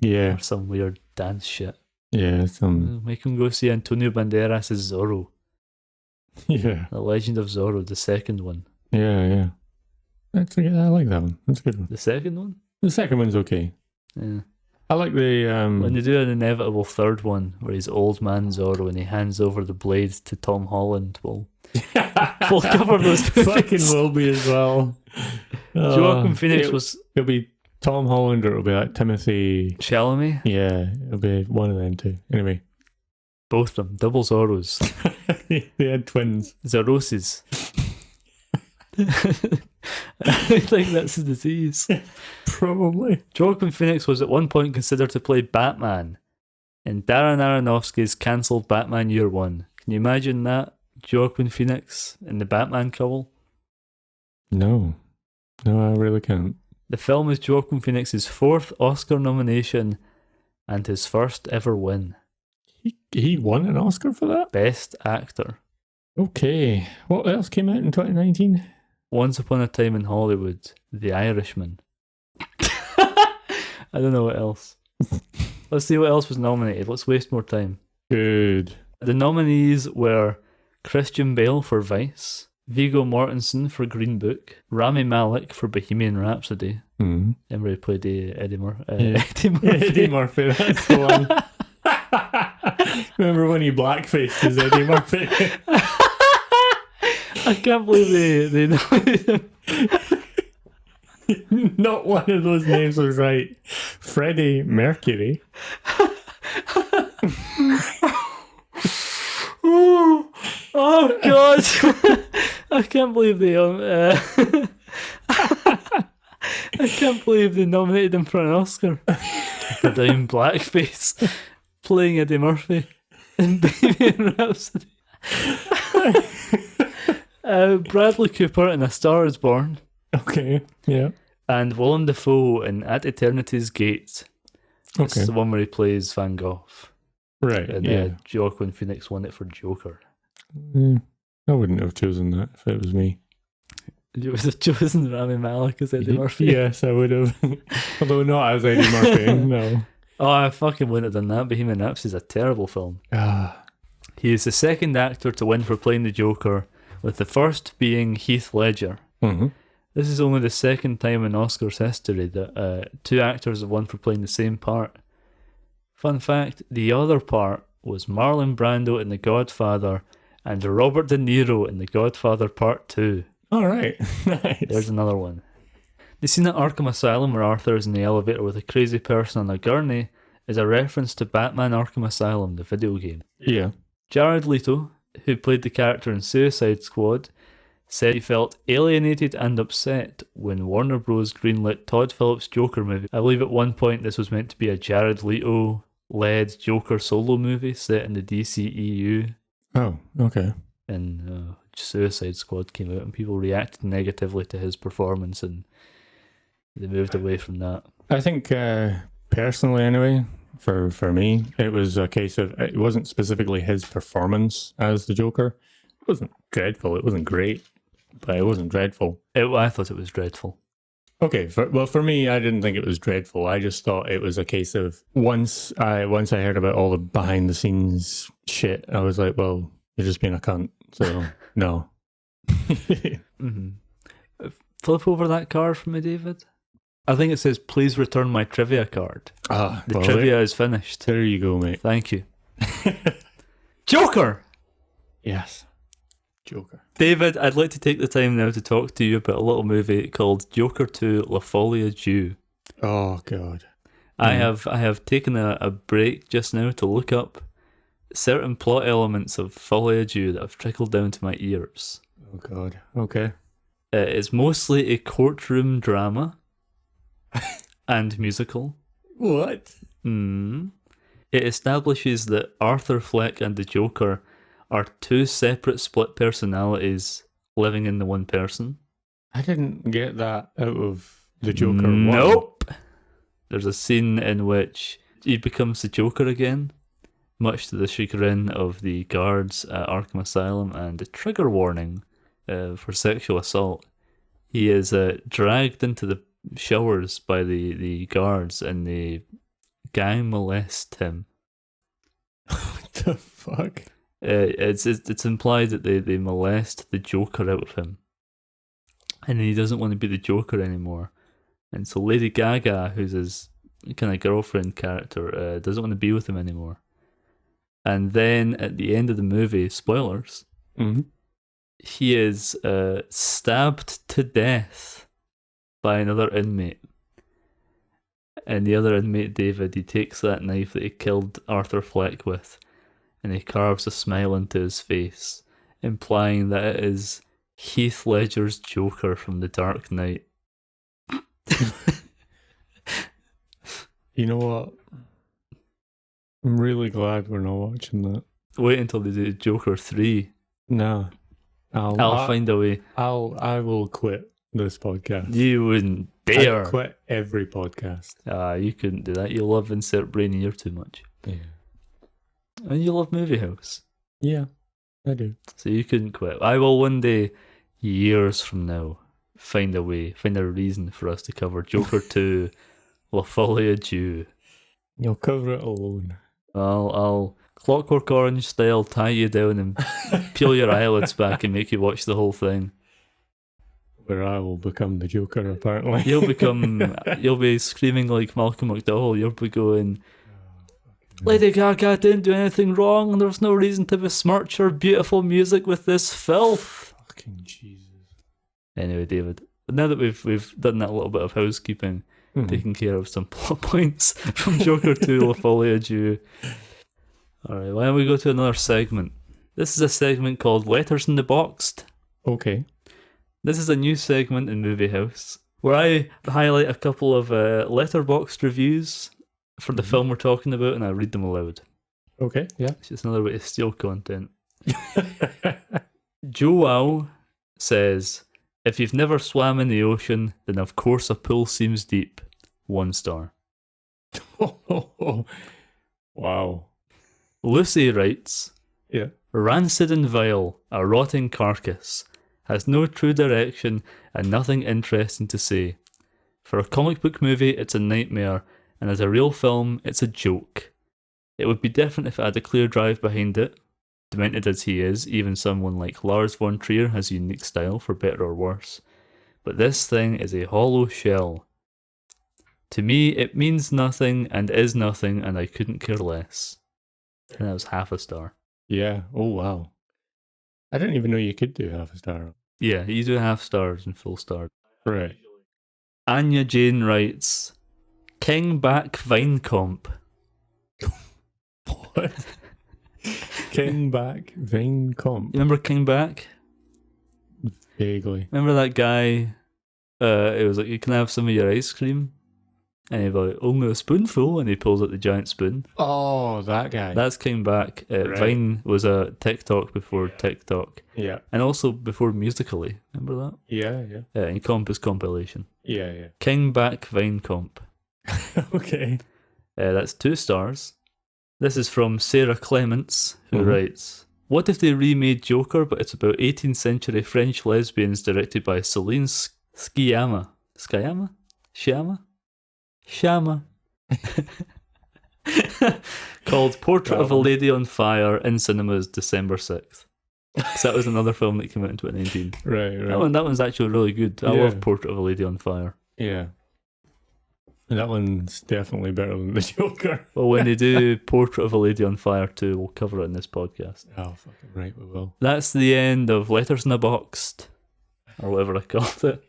Yeah. Or some weird dance shit. Yeah, Make him go see Antonio Banderas' Zorro. Yeah. The Legend of Zorro, the second one. Yeah. I like that one. That's a good one. The second one? The second one's okay. Yeah. I like the... When they do an inevitable third one, where he's old man Zorro and he hands over the blade to Tom Holland, we'll cover those movies. Fucking will be as well. Joaquin Phoenix It'll be Tom Holland, or it'll be like Timothy Chalamet. Yeah, it'll be one of them two. Anyway, both of them, double Zorros. They had twins. Zorroses. I think that's a disease. Probably. Joaquin Phoenix was at one point considered to play Batman in Darren Aronofsky's cancelled Batman Year One. Can you imagine that? Joaquin Phoenix in the Batman couple? No, I really can't. The film is Joaquin Phoenix's fourth Oscar nomination and his first ever win. He won an Oscar for that? Best Actor. Okay. What else came out in 2019? Once Upon a Time in Hollywood, The Irishman. I don't know what else. Let's see what else was nominated. Let's waste more time. Good. The nominees were Christian Bale for Vice, Viggo Mortensen for Green Book, Rami Malek for Bohemian Rhapsody. Remember he played Eddie Murphy? Eddie Murphy, that's the one. Remember when he blackfaced as Eddie Murphy? I can't believe they nominated him. Not one of those names was right. Freddie Mercury. Oh God! I can't believe they I can't believe they nominated him for an Oscar for doing blackface, playing Eddie Murphy. in Bohemian Rhapsody. Bradley Cooper in A Star Is Born. Okay, yeah. And Willem Dafoe in At Eternity's Gate. This is the one where he plays Van Gogh. Right, And Joaquin Phoenix won it for Joker. I wouldn't have chosen that if it was me. You would have chosen Rami Malek as Eddie Murphy? Yes, I would have. Although not as Eddie Murphy, no. Oh, I fucking wouldn't have done that. Bohemian Rhapsody is a terrible film. He is the second actor to win for playing the Joker, with the first being Heath Ledger. Mm-hmm. This is only the second time in Oscars history that two actors have won for playing the same part. Fun fact, the other part was Marlon Brando in The Godfather and Robert De Niro in The Godfather Part 2. All right, nice. There's another one. The scene at Arkham Asylum where Arthur is in the elevator with a crazy person on a gurney is a reference to Batman Arkham Asylum, the video game. Yeah. Jared Leto, who played the character in Suicide Squad, said he felt alienated and upset when Warner Bros. Greenlit Todd Phillips' Joker movie. I believe at one point this was meant to be a Jared Leto-led Joker solo movie set in the DCEU. Oh, okay. And Suicide Squad came out and people reacted negatively to his performance and they moved away from that. I think personally anyway, for me, it was a case of, it wasn't specifically his performance as the Joker. It wasn't dreadful, it wasn't great, but it wasn't dreadful. I thought it was dreadful. Okay, for me, I didn't think it was dreadful. I just thought it was a case of, once I heard about all the behind the scenes shit, I was like, well, you're just being a cunt, so no. Mm-hmm. Flip over that card for me, David. I think it says, please return my trivia card. The trivia is finished. There you go, mate. Thank you. Joker! Yes. Joker. David, I'd like to take the time now to talk to you about a little movie called Joker 2 La Folie Deux. Oh, God. I have taken a break just now to look up certain plot elements of Folie Deux that have trickled down to my ears. Oh, God. Okay. It's mostly a courtroom drama and musical. What? It establishes that Arthur Fleck and the Joker are two separate split personalities living in the one person. I didn't get that out of the Joker. Nope. There's a scene in which he becomes the Joker again, much to the chagrin of the guards at Arkham Asylum, and a trigger warning for sexual assault. He is dragged into the showers by the guards and they gang molest him. What the fuck? It's implied that they molest the Joker out of him, and he doesn't want to be the Joker anymore. And so Lady Gaga, who's his kind of girlfriend character, doesn't want to be with him anymore. And then at the end of the movie, spoilers, he is stabbed to death by another inmate. And the other inmate, David, he takes that knife that he killed Arthur Fleck with, and he carves a smile into his face, implying that it is Heath Ledger's Joker from The Dark Knight. You know what? I'm really glad we're not watching that. Wait until they do Joker 3. No. I'll find a way. I will quit this podcast. You wouldn't dare. I'd quit every podcast. You couldn't do that. You love Insert Brain Ear too much. Yeah. And you love Movie House. Yeah, I do. So you couldn't quit. I will one day, years from now, find a reason for us to cover Joker 2, La Folie Deux. You'll cover it alone. I'll Clockwork Orange style tie you down and peel your eyelids back and make you watch the whole thing. Where I will become the Joker, apparently. You'll be screaming like Malcolm McDowell. You'll be going, Lady Gaga didn't do anything wrong, and there's no reason to besmirch her beautiful music with this filth. Fucking Jesus. Anyway, David, now that we've done that little bit of housekeeping, taking care of some plot points from Joker 2 La Folie Deux. Alright, why don't we go to another segment? This is a segment called Letters in the Boxed. Okay. This is a new segment in Movie House where I highlight a couple of letterboxed reviews for the film we're talking about and I read them aloud. Okay, yeah. It's just another way to steal content. Joao says, if you've never swam in the ocean, then of course a pool seems deep. 1 star. Wow. Lucy writes, Yeah. rancid and vile, a rotting carcass, has no true direction and nothing interesting to say. For a comic book movie, it's a nightmare, and as a real film, it's a joke. It would be different if it had a clear drive behind it. Demented as he is, even someone like Lars von Trier has a unique style, for better or worse. But this thing is a hollow shell. To me, it means nothing and is nothing, and I couldn't care less. And that was 1/2 star. Yeah. Oh, wow. I didn't even know you could do 1/2 star. Yeah, you do 1/2 stars and full stars. Right. Anya Jane writes, King back Vine comp. What? King back Vine comp. You remember King back? Vaguely. Remember that guy? It was like, you can have some of your ice cream. And he'd be like, only a spoonful. And he pulls out the giant spoon. Oh, that guy. That's King back. Right. Vine was a TikTok before TikTok. Yeah. And also before Musical.ly. Remember that? Yeah, yeah. Yeah, and comp is compilation. Yeah, yeah. King back Vine comp. Okay. That's 2 stars. This is from Sarah Clements, who Mhm. writes, what if they remade Joker, but it's about 18th century French lesbians directed by Celine Sciamma? Sciamma? Sciamma? Sciamma. Called Portrait of a Lady on Fire in cinemas December 6th. So that was another film that came out in 2019. Right, right. That one's actually really good. I Yeah. love Portrait of a Lady on Fire. Yeah. And that one's definitely better than the Joker. Well, when they do Portrait of a Lady on Fire 2, we'll cover it in this podcast. Oh, fucking right, we will. That's the end of Letters in a Boxed, or whatever I called it.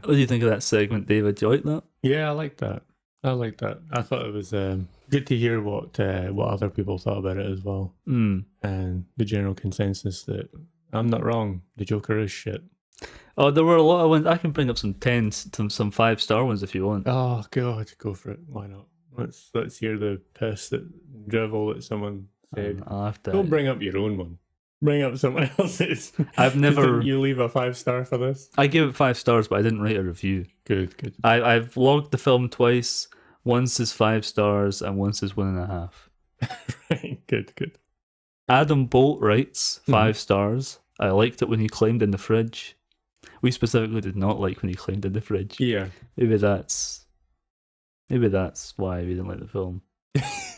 What do you think of that segment, David? Do you like that? Yeah, I like that. I thought it was good to hear what other people thought about it as well. Mm. And the general consensus that I'm not wrong, the Joker is shit. Oh, there were a lot of ones. I can bring up some 5-star ones if you want. Oh god, go for it. Why not? Let's hear the piss that drivel that someone said. I'll have to. Don't bring up your own one. Bring up someone else's. I've never. Didn't you leave a 5-star for this? I gave it 5 stars, but I didn't write a review. Good, good. I've logged the film twice. Once is 5 stars, and once is 1.5. Right, good, good. Adam Bolt writes 5 stars. I liked it when he climbed in the fridge. We specifically did not like when he climbed in the fridge. Yeah. Maybe that's why we didn't like the film.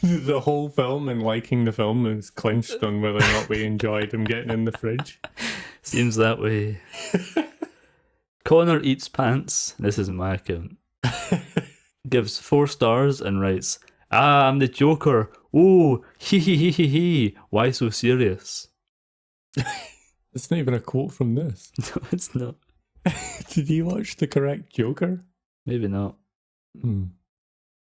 The whole film and liking the film is clinched on whether or not we enjoyed him getting in the fridge. Seems that way. Connor Eats Pants, this isn't my account, gives 4 stars and writes, I'm the Joker. Oh, he. Why so serious? It's not even a quote from this. No, it's not. Did you watch the correct Joker? Maybe not.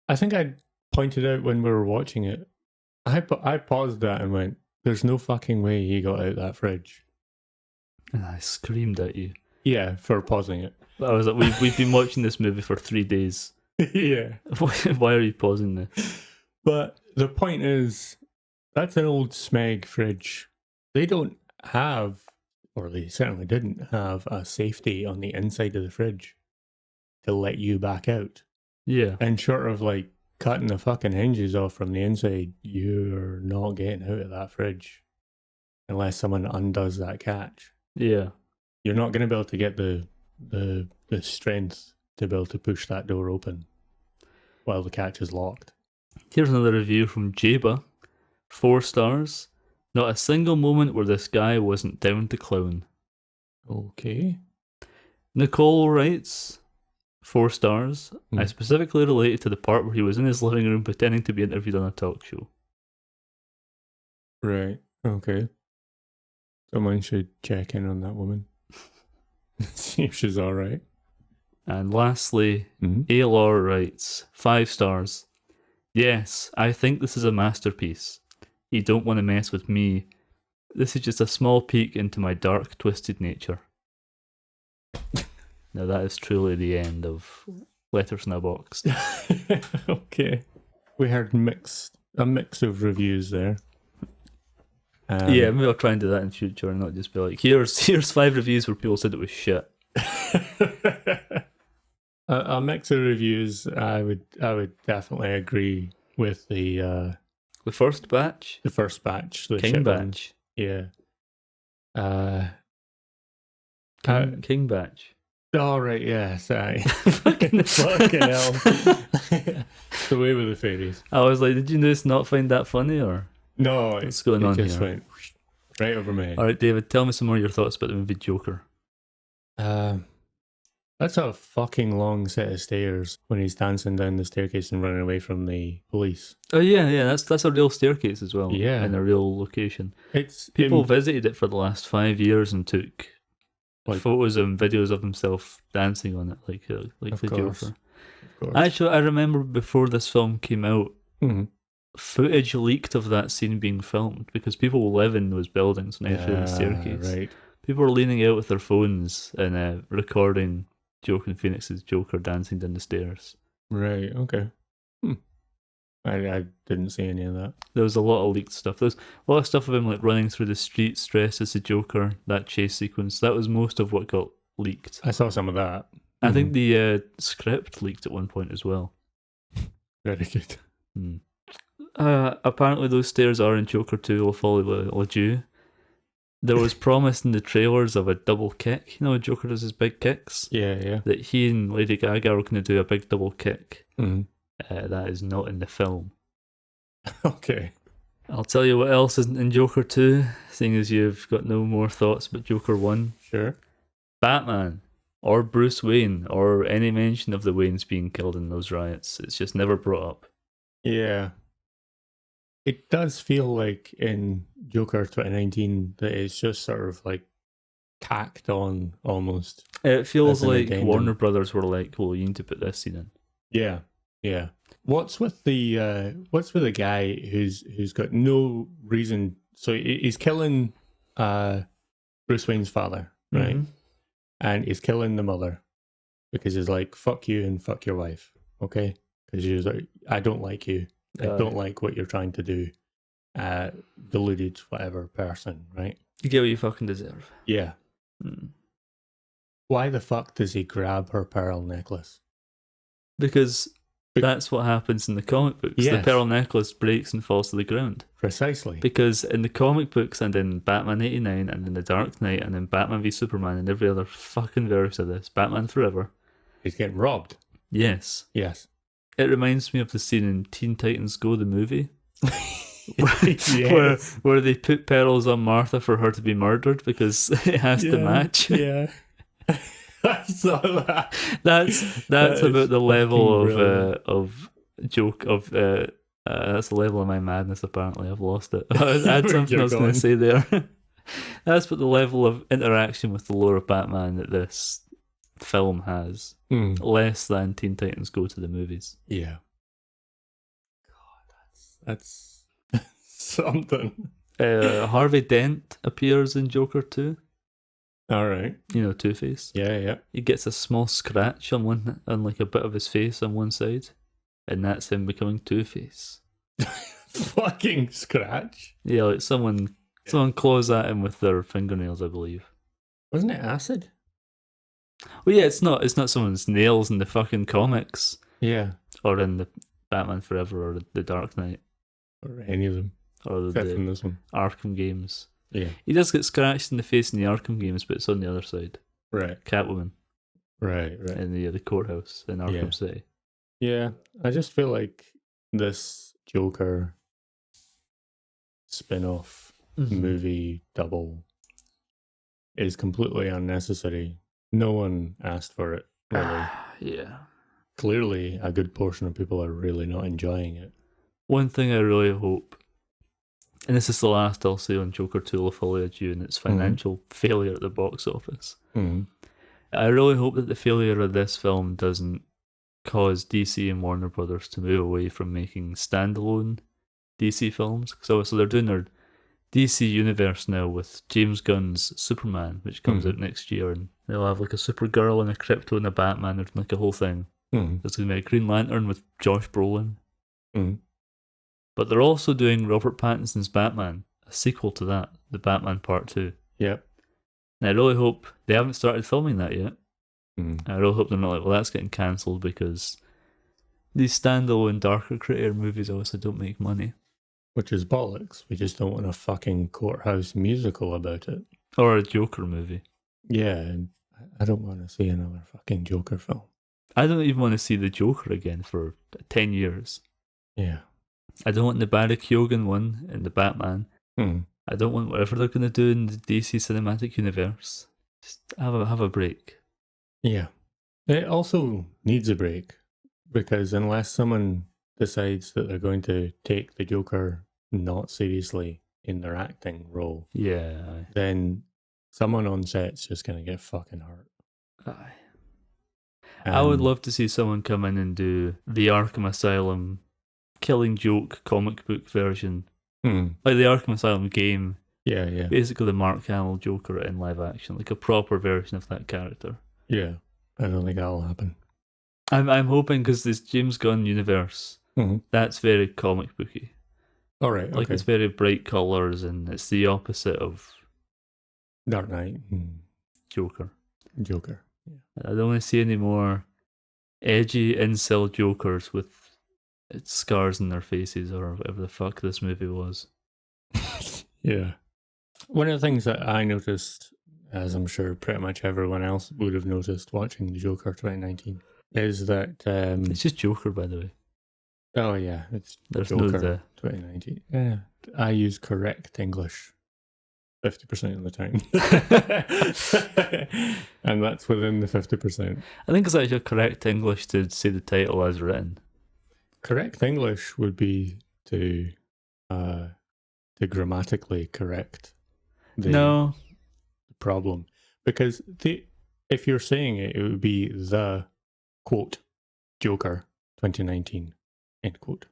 I think I pointed out when we were watching it. I paused that and went, there's no fucking way he got out that fridge. And I screamed at you. Yeah, for pausing it. I was like, we've been watching this movie for 3 days. Yeah. Why are you pausing this? But the point is, that's an old Smeg fridge. They don't have, or they certainly didn't have, a safety on the inside of the fridge to let you back out. Yeah. And short of like cutting the fucking hinges off from the inside, you're not getting out of that fridge unless someone undoes that catch. Yeah. You're not going to be able to get the strength to be able to push that door open while the catch is locked. Here's another review from Jaba. 4 stars. Not a single moment where this guy wasn't down to clown. Okay. Nicole writes 4 stars. I specifically related to the part where he was in his living room pretending to be interviewed on a talk show. Right. Okay. Someone should check in on that woman. See if she's alright. And lastly, Aylor writes 5 stars. Yes, I think this is a masterpiece. You don't want to mess with me. This is just a small peek into my dark, twisted nature. Now that is truly the end of Letters in a Box. Okay. We heard mixed a mix of reviews there. Yeah, maybe I'll try and do that in future and not just be like, here's 5 reviews where people said it was shit. A mix of reviews. I would definitely agree with the first batch, the first batch, the King shit batch, ones. Yeah. King batch. Oh right, yeah, sorry. Fucking hell. The way with the fairies. I was like, did you just not find that funny, or No, what's going it on just here? went right over my head. All right, David, tell me some more of your thoughts about the movie Joker. That's a fucking long set of stairs when he's dancing down the staircase and running away from the police. Oh yeah, that's a real staircase as well. Yeah. In a real location. It's People visited it for the last 5 years and took photos and videos of himself dancing on it, like the course. Joker. Of course. Actually, I remember before this film came out, Mm-hmm. footage leaked of that scene being filmed because people live in those buildings and through the staircase. Right. People were leaning out with their phones and recording Joaquin Phoenix's Joker dancing down the stairs. Right. Okay. I didn't see any of that. There was a lot of leaked stuff. There's a lot of stuff of him like running through the streets dressed as the Joker, that chase sequence. That was most of what got leaked. I saw some of that. I think the script leaked at one point as well. Very good. Apparently those stairs are in Joker 2, La Folie, Le Deux. There was promise in the trailers of a double kick. You know, Joker does his big kicks? Yeah. That he and Lady Gaga are going to do a big double kick. Mm-hmm. That is not in the film. Okay. I'll tell you what else isn't in Joker 2, seeing as you've got no more thoughts about Joker 1. Sure. Batman, or Bruce Wayne, or any mention of the Waynes being killed in those riots. It's just never brought up. Yeah. It does feel like in Joker 2019 that it's just sort of like tacked on almost. It feels As an like addendum. Warner Brothers were like, well, you need to put this scene in. Yeah. What's with the guy who's got no reason? So he's killing Bruce Wayne's father, right? Mm-hmm. And he's killing the mother because he's like, fuck you and fuck your wife, okay? Because she's like, I don't like you. I don't like what you're trying to do. Deluded, whatever person, right? You get what you fucking deserve. Yeah. Why the fuck does he grab her pearl necklace? Because that's what happens in the comic books. Yes. The pearl necklace breaks and falls to the ground. Precisely. Because in the comic books and in Batman 89 and in The Dark Knight and in Batman v Superman and every other fucking verse of this, Batman Forever. He's getting robbed. Yes. Yes. It reminds me of the scene in Teen Titans Go, the movie. Yes. where they put pearls on Martha for her to be murdered because it has to match. Yeah. I saw that. That's That about is the level fucking of joke of that's the level of my madness. Apparently, I've lost it. I had something I was going to say there. That's what the level of interaction with the lore of Batman that this film has. Less than Teen Titans Go to the movies. Yeah. God, that's something. Harvey Dent appears in Joker 2. All right. You know, Two-Face. Yeah. He gets a small scratch on like a bit of his face on one side, and that's him becoming Two-Face. Fucking scratch. Yeah, like someone claws at him with their fingernails, I believe. Wasn't it acid? Well, yeah, it's not someone's nails in the fucking comics Yeah. or in the Batman Forever or the Dark Knight Or any of them. or Except from the this one. Arkham games. Yeah. He does get scratched in the face in the Arkham games, but it's on the other side. Right. Catwoman Right. in the courthouse in Arkham City. Yeah. I just feel like this Joker spin-off movie double is completely unnecessary. No one asked for it, really. Yeah. Clearly, a good portion of people are really not enjoying it. One thing I really hope, and this is the last I'll say on Joker 2 La Folie Deux and its financial failure at the box office. I really hope that the failure of this film doesn't cause DC and Warner Brothers to move away from making standalone DC films. Because obviously they're doing their DC universe now with James Gunn's Superman, which comes out next year, and they'll have like a Supergirl and a Krypto and a Batman, or like a whole thing. There's going to be a Green Lantern with Josh Brolin. But they're also doing Robert Pattinson's Batman, a sequel to that, The Batman Part 2. Yep. And I really hope they haven't started filming that yet. Mm. I really hope they're not like, well, that's getting cancelled because these standalone darker creator movies obviously don't make money. Which is bollocks. We just don't want a fucking courthouse musical about it. Or a Joker movie. Yeah, and I don't want to see another fucking Joker film. I don't even want to see the Joker again for 10 years. Yeah. I don't want the Barry Keoghan one in the Batman. Mm. I don't want whatever they're going to do in the DC cinematic universe. Just have a break. Yeah. It also needs a break because unless someone decides that they're going to take the Joker not seriously in their acting role, Yeah. then someone on set's just going to get fucking hurt. Aye. I would love to see someone come in and do the Arkham Asylum Killing Joke comic book version. Like the Arkham Asylum game. Yeah, yeah. Basically the Mark Hamill Joker in live action. Like a proper version of that character. Yeah. I don't think that'll happen. I'm hoping because this James Gunn universe, that's very comic booky. All right, Like it's very bright colours and it's the opposite of Dark Knight. Joker. Joker. Yeah. I don't want to see any more edgy incel Jokers with scars in their faces or whatever the fuck this movie was. Yeah. One of the things that I noticed, as I'm sure pretty much everyone else would have noticed watching the Joker 2019, is that... it's just Joker, by the way. Oh, yeah. It's There's Joker no the... 2019. Yeah. I use correct English 50% of the time. And that's within the 50%. I think it's actually correct English to say the title as written. Correct English would be to grammatically correct the problem. Because if you're saying it, it would be the, quote, Joker 2019, end quote.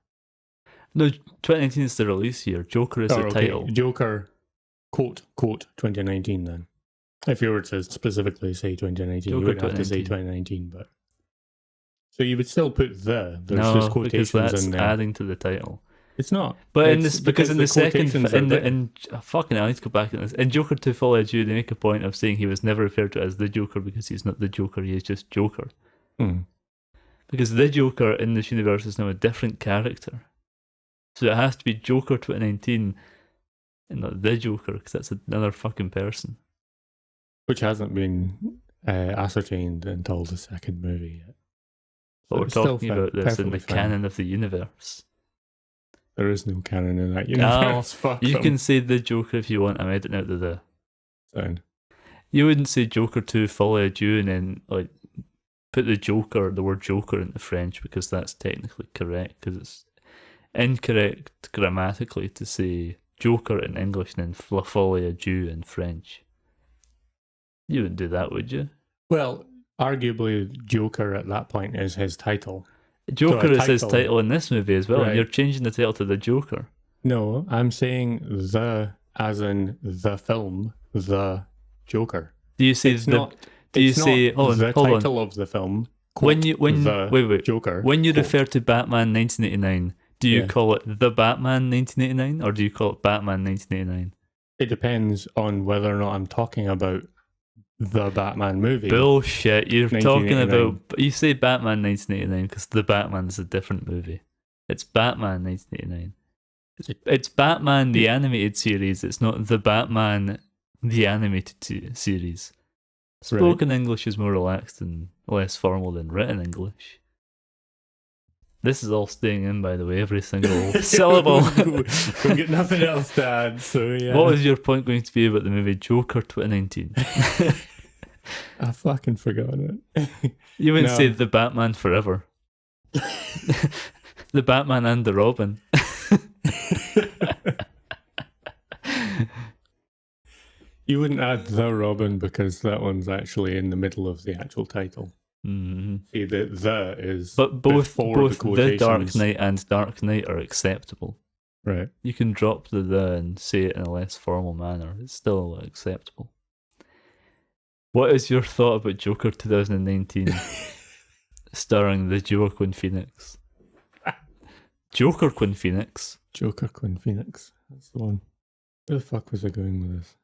No, 2019 is the release year. Joker is the title. Joker, quote, 2019 then. If you were to specifically say 2019, Joker you wouldn't have to say 2019, but... So you would still put the... There's just quotations because that's in there. adding to the title. It's not. But it's in the second... fucking I need to go back in this. In Joker 2 Folie, they make a point of saying he was never referred to as the Joker because he's not the Joker, he is just Joker. Because the Joker in this universe is now a different character. So it has to be Joker 2019 and not the Joker because that's another fucking person. Which hasn't been ascertained until the second movie yet. But we're talking about this in the canon of the universe. There is no canon in that universe. You can say the Joker if you want. I'm editing out the. Sound. You wouldn't say Joker 2 Folie Deux and then like put the word Joker into French because that's technically correct because it's incorrect grammatically to say Joker in English and then Folie Deux in French. You wouldn't do that, would you? Well, arguably, Joker at that point is his title. Joker is his title in this movie as well, right. And you're changing the title to the Joker. No, I'm saying the, as in the film, the Joker. Do you say it's not? Hold on, the title of the film. Quote, wait, Joker. When you refer to Batman 1989, do you call it the Batman 1989 or do you call it Batman 1989? It depends on whether or not I'm talking about the Batman movie. Bullshit. You're talking about... You say Batman 1989 because the Batman is a different movie. It's Batman 1989. It's Batman the animated series. It's not the Batman the animated series. Spoken English is more relaxed and less formal than written English. This is all staying in, by the way, every single syllable. We've got nothing else to add, so yeah. What was your point going to be about the movie Joker 2019? I fucking forgot it. You wouldn't say the Batman forever. The Batman and the Robin. You wouldn't add the Robin because that one's actually in the middle of the actual title. Mm-hmm. See, the is but both the Dark Knight and Dark Knight are acceptable. Right. You can drop the and say it in a less formal manner. It's still acceptable. What is your thought about Joker 2019 starring the Joaquin Phoenix? Joker Quinn Phoenix? Joker Quinn Phoenix. That's the one. Where the fuck was I going with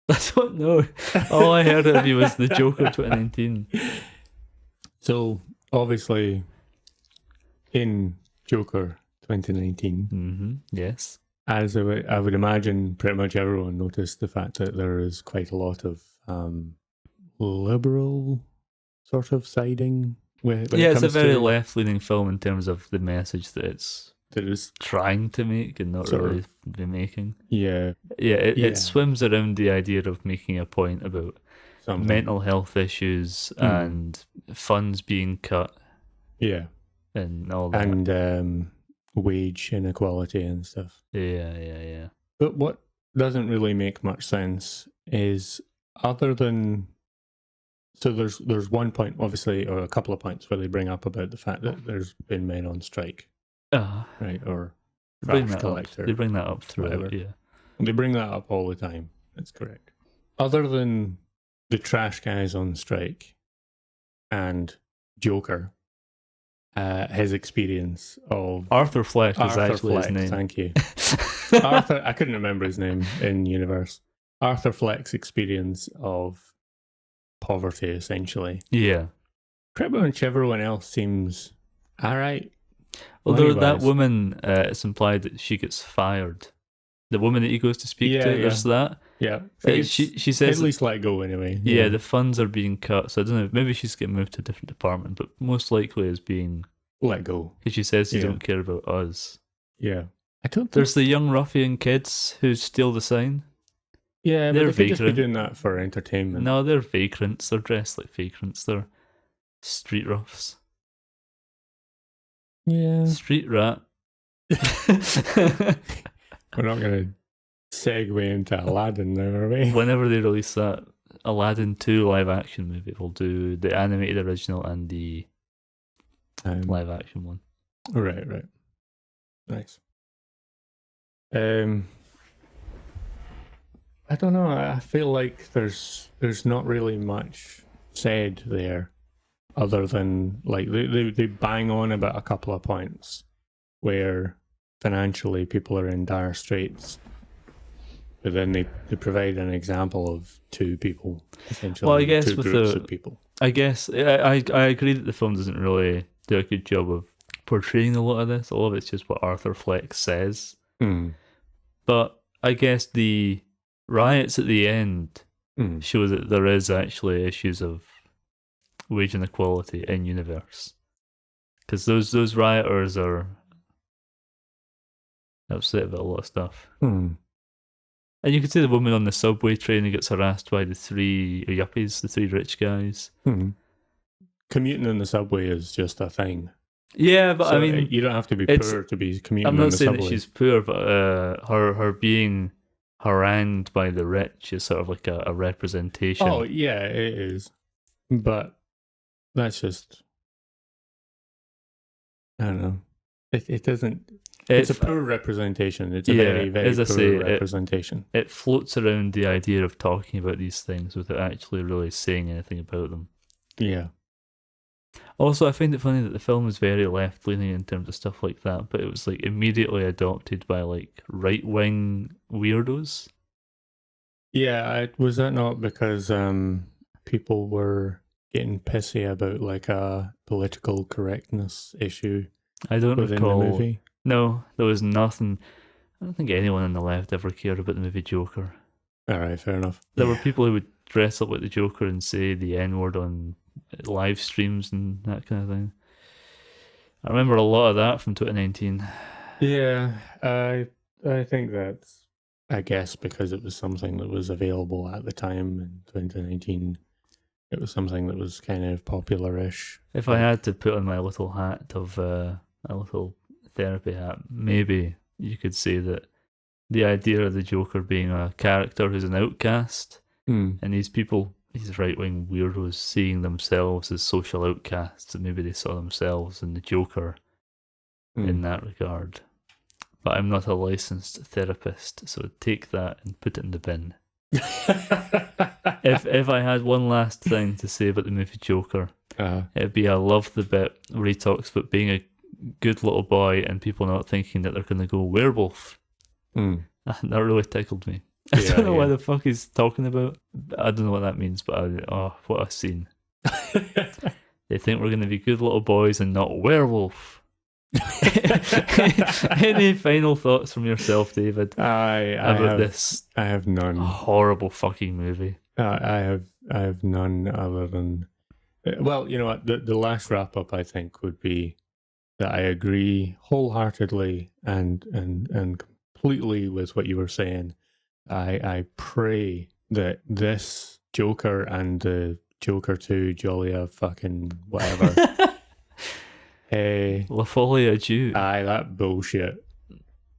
this? I don't know. All I heard of you was the Joker 2019. So, obviously, in Joker 2019, Yes. as I would imagine pretty much everyone noticed the fact that there is quite a lot of liberal sort of siding. When It's a very left-leaning film in terms of the message that it's that is trying to make and not really be making. Yeah. It swims around the idea of making a point about mental health issues and funds being cut. Yeah. And all that. And wage inequality and stuff. Yeah. But what doesn't really make much sense is other than... So there's one point, obviously, or a couple of points where they bring up about the fact that there's been men on strike. Right, or trash collector. They bring that up throughout, whatever. yeah. They bring that up all the time. That's correct. Other than the trash guys on strike and Joker, his experience of... Arthur Fleck is actually Fleck, his name. Thank you. Arthur, I couldn't remember his name in universe. Arthur Fleck's experience of poverty, essentially. Yeah. Pretty much everyone else seems alright. Although that woman, it's implied that she gets fired. The woman that he goes to speak to, there's that. Yeah. She says... At least let go anyway. Yeah, the funds are being cut, so I don't know, maybe she's getting moved to a different department, but most likely is being... Let go. Because she says you don't care about us. Yeah. I don't think... There's the young ruffian kids who steal the sign. Yeah, they're but they could just be doing that for entertainment. No, they're vagrants. They're dressed like vagrants. They're street roughs. Yeah. Street rat. We're not going to segue into Aladdin now, are we? Whenever they release that Aladdin 2 live action movie, we'll do the animated original and the live action one. Right. Nice. I don't know. I feel like there's not really much said there, other than like they bang on about a couple of points where financially people are in dire straits, but then they provide an example of two people, essentially. Well, I guess two with groups of people. I guess I agree that the film doesn't really do a good job of portraying a lot of this. A lot of it's just what Arthur Fleck says. But I guess the riots at the end show that there is actually issues of wage inequality in universe, because those rioters are upset about a lot of stuff. And you can see the woman on the subway train who gets harassed by the three yuppies, the three rich guys. Commuting in the subway is just a thing. Yeah, but So I mean, you don't have to be poor to be commuting I'm in not the saying subway. that she's poor, but her being harangued by the rich is sort of like a representation. Oh, yeah, it is. But that's just... I don't know. It doesn't... It's a poor representation. It's a very, very as I poor say, representation. It floats around the idea of talking about these things without actually really saying anything about them. Yeah. Also, I find it funny that the film is very left-leaning in terms of stuff like that, but it was like immediately adopted by like right-wing weirdos. Yeah, was that not because people were getting pissy about like a political correctness issue I don't within recall. the movie? No, there was nothing. I don't think anyone on the left ever cared about the movie Joker. All right, fair enough. There were people who would dress up like the Joker and say the N-word on live streams and that kind of thing. I remember a lot of that from 2019. Yeah, I think that's, I guess, because it was something that was available at the time in 2019. It was something that was kind of popular-ish. If I had to put on my little hat of a little therapy hat, maybe you could say that the idea of the Joker being a character who's an outcast, and these people, these right-wing weirdos, seeing themselves as social outcasts, and maybe they saw themselves in the Joker in that regard. But I'm not a licensed therapist, so take that and put it in the bin. If I had one last thing to say about the movie Joker, it'd be I love the bit where he talks about being good little boy and people not thinking that they're going to go werewolf. Mm. That really tickled me. I Yeah, don't know what yeah. the fuck he's talking about. I don't know what that means, but what a scene. They think we're going to be good little boys and not werewolf. Any final thoughts from yourself, David, about this I have none. horrible fucking movie? I have none other than, well, you know what? The last wrap up I think would be that I agree wholeheartedly and completely with what you were saying. I pray that this Joker and the Joker 2 Jollia fucking whatever. La Folie à Deux. Aye, that bullshit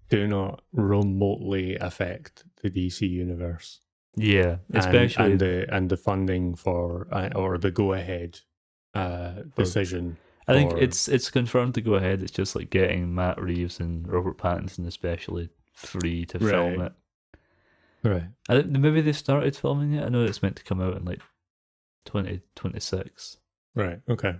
do not remotely affect the DC universe. Yeah, especially and the funding for or the go ahead decision. I think it's confirmed to go ahead. It's just like getting Matt Reeves and Robert Pattinson especially free to film it. Right. I think maybe they started filming it. I know it's meant to come out in like 2026. Right. Okay.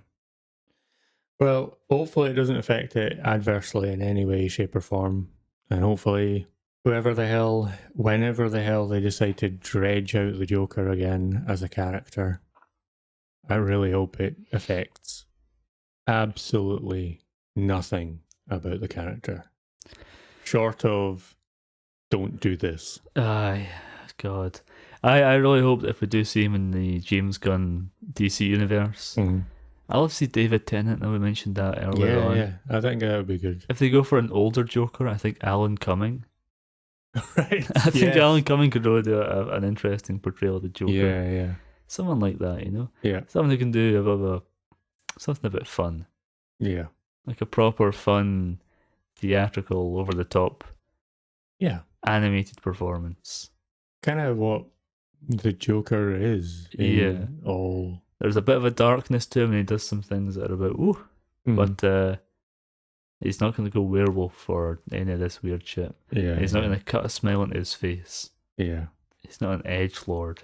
Well, hopefully it doesn't affect it adversely in any way, shape, or form, and hopefully whenever the hell they decide to dredge out the Joker again as a character, I really hope it affects absolutely nothing about the character, short of don't do this. Aye, God. I really hope that if we do see him in the James Gunn DC universe, I love to see David Tennant. Now we mentioned that earlier on. Yeah, I think that would be good. If they go for an older Joker, I think Alan Cumming. Right. I think Alan Cumming could really do an interesting portrayal of the Joker. Yeah. Someone like that, you know? Yeah. Someone who can do something a bit fun. Yeah. Like a proper fun, theatrical, over the top, animated performance. Kind of what the Joker is. All. There's a bit of a darkness to him, and he does some things that are about ooh, but he's not going to go werewolf or any of this weird shit. Yeah. He's not going to cut a smile into his face. Yeah. He's not an edgelord.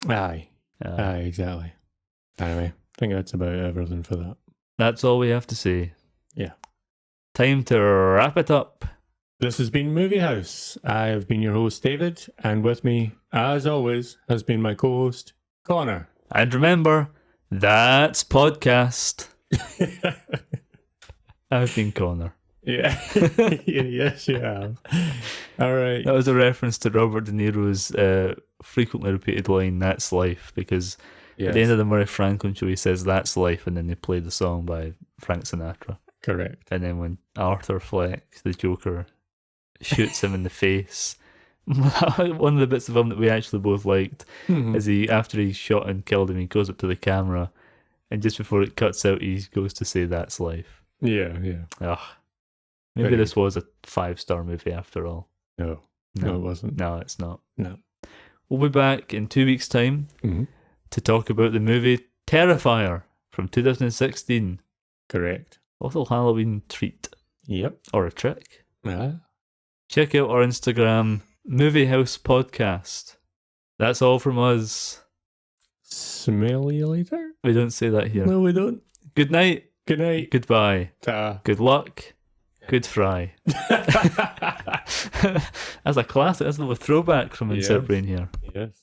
Aye, exactly. Anyway, I think that's about everything for that. That's all we have to say. Yeah. Time to wrap it up. This has been Movie House. I have been your host, David, and with me, as always, has been my co-host, Connor. And remember, that's podcast. I've been Connor. Yeah. Yes, you have. All right. That was a reference to Robert De Niro's frequently repeated line, "That's life," because at the end of the Murray Franklin show, he says, "That's life," and then they play the song by Frank Sinatra. Correct. And then when Arthur Fleck, the Joker, shoots him in the face, one of the bits of him that we actually both liked is after he shot and killed him, he goes up to the camera, and just before it cuts out, he goes to say, "That's life." Yeah. Ugh. Maybe this was a 5-star movie after all. No, it wasn't. No, it's not. No. We'll be back in 2 weeks' time to talk about the movie Terrifier from 2016. Correct. A little Halloween treat. Yep. Or a trick. Yeah. Check out our Instagram, Movie House Podcast. That's all from us. Smell you later? We don't say that here. No, we don't. Good night. Good night. Goodbye. Ta. Good luck. Good fry. That's a classic. That's a little throwback from Insert Brain here. Yes.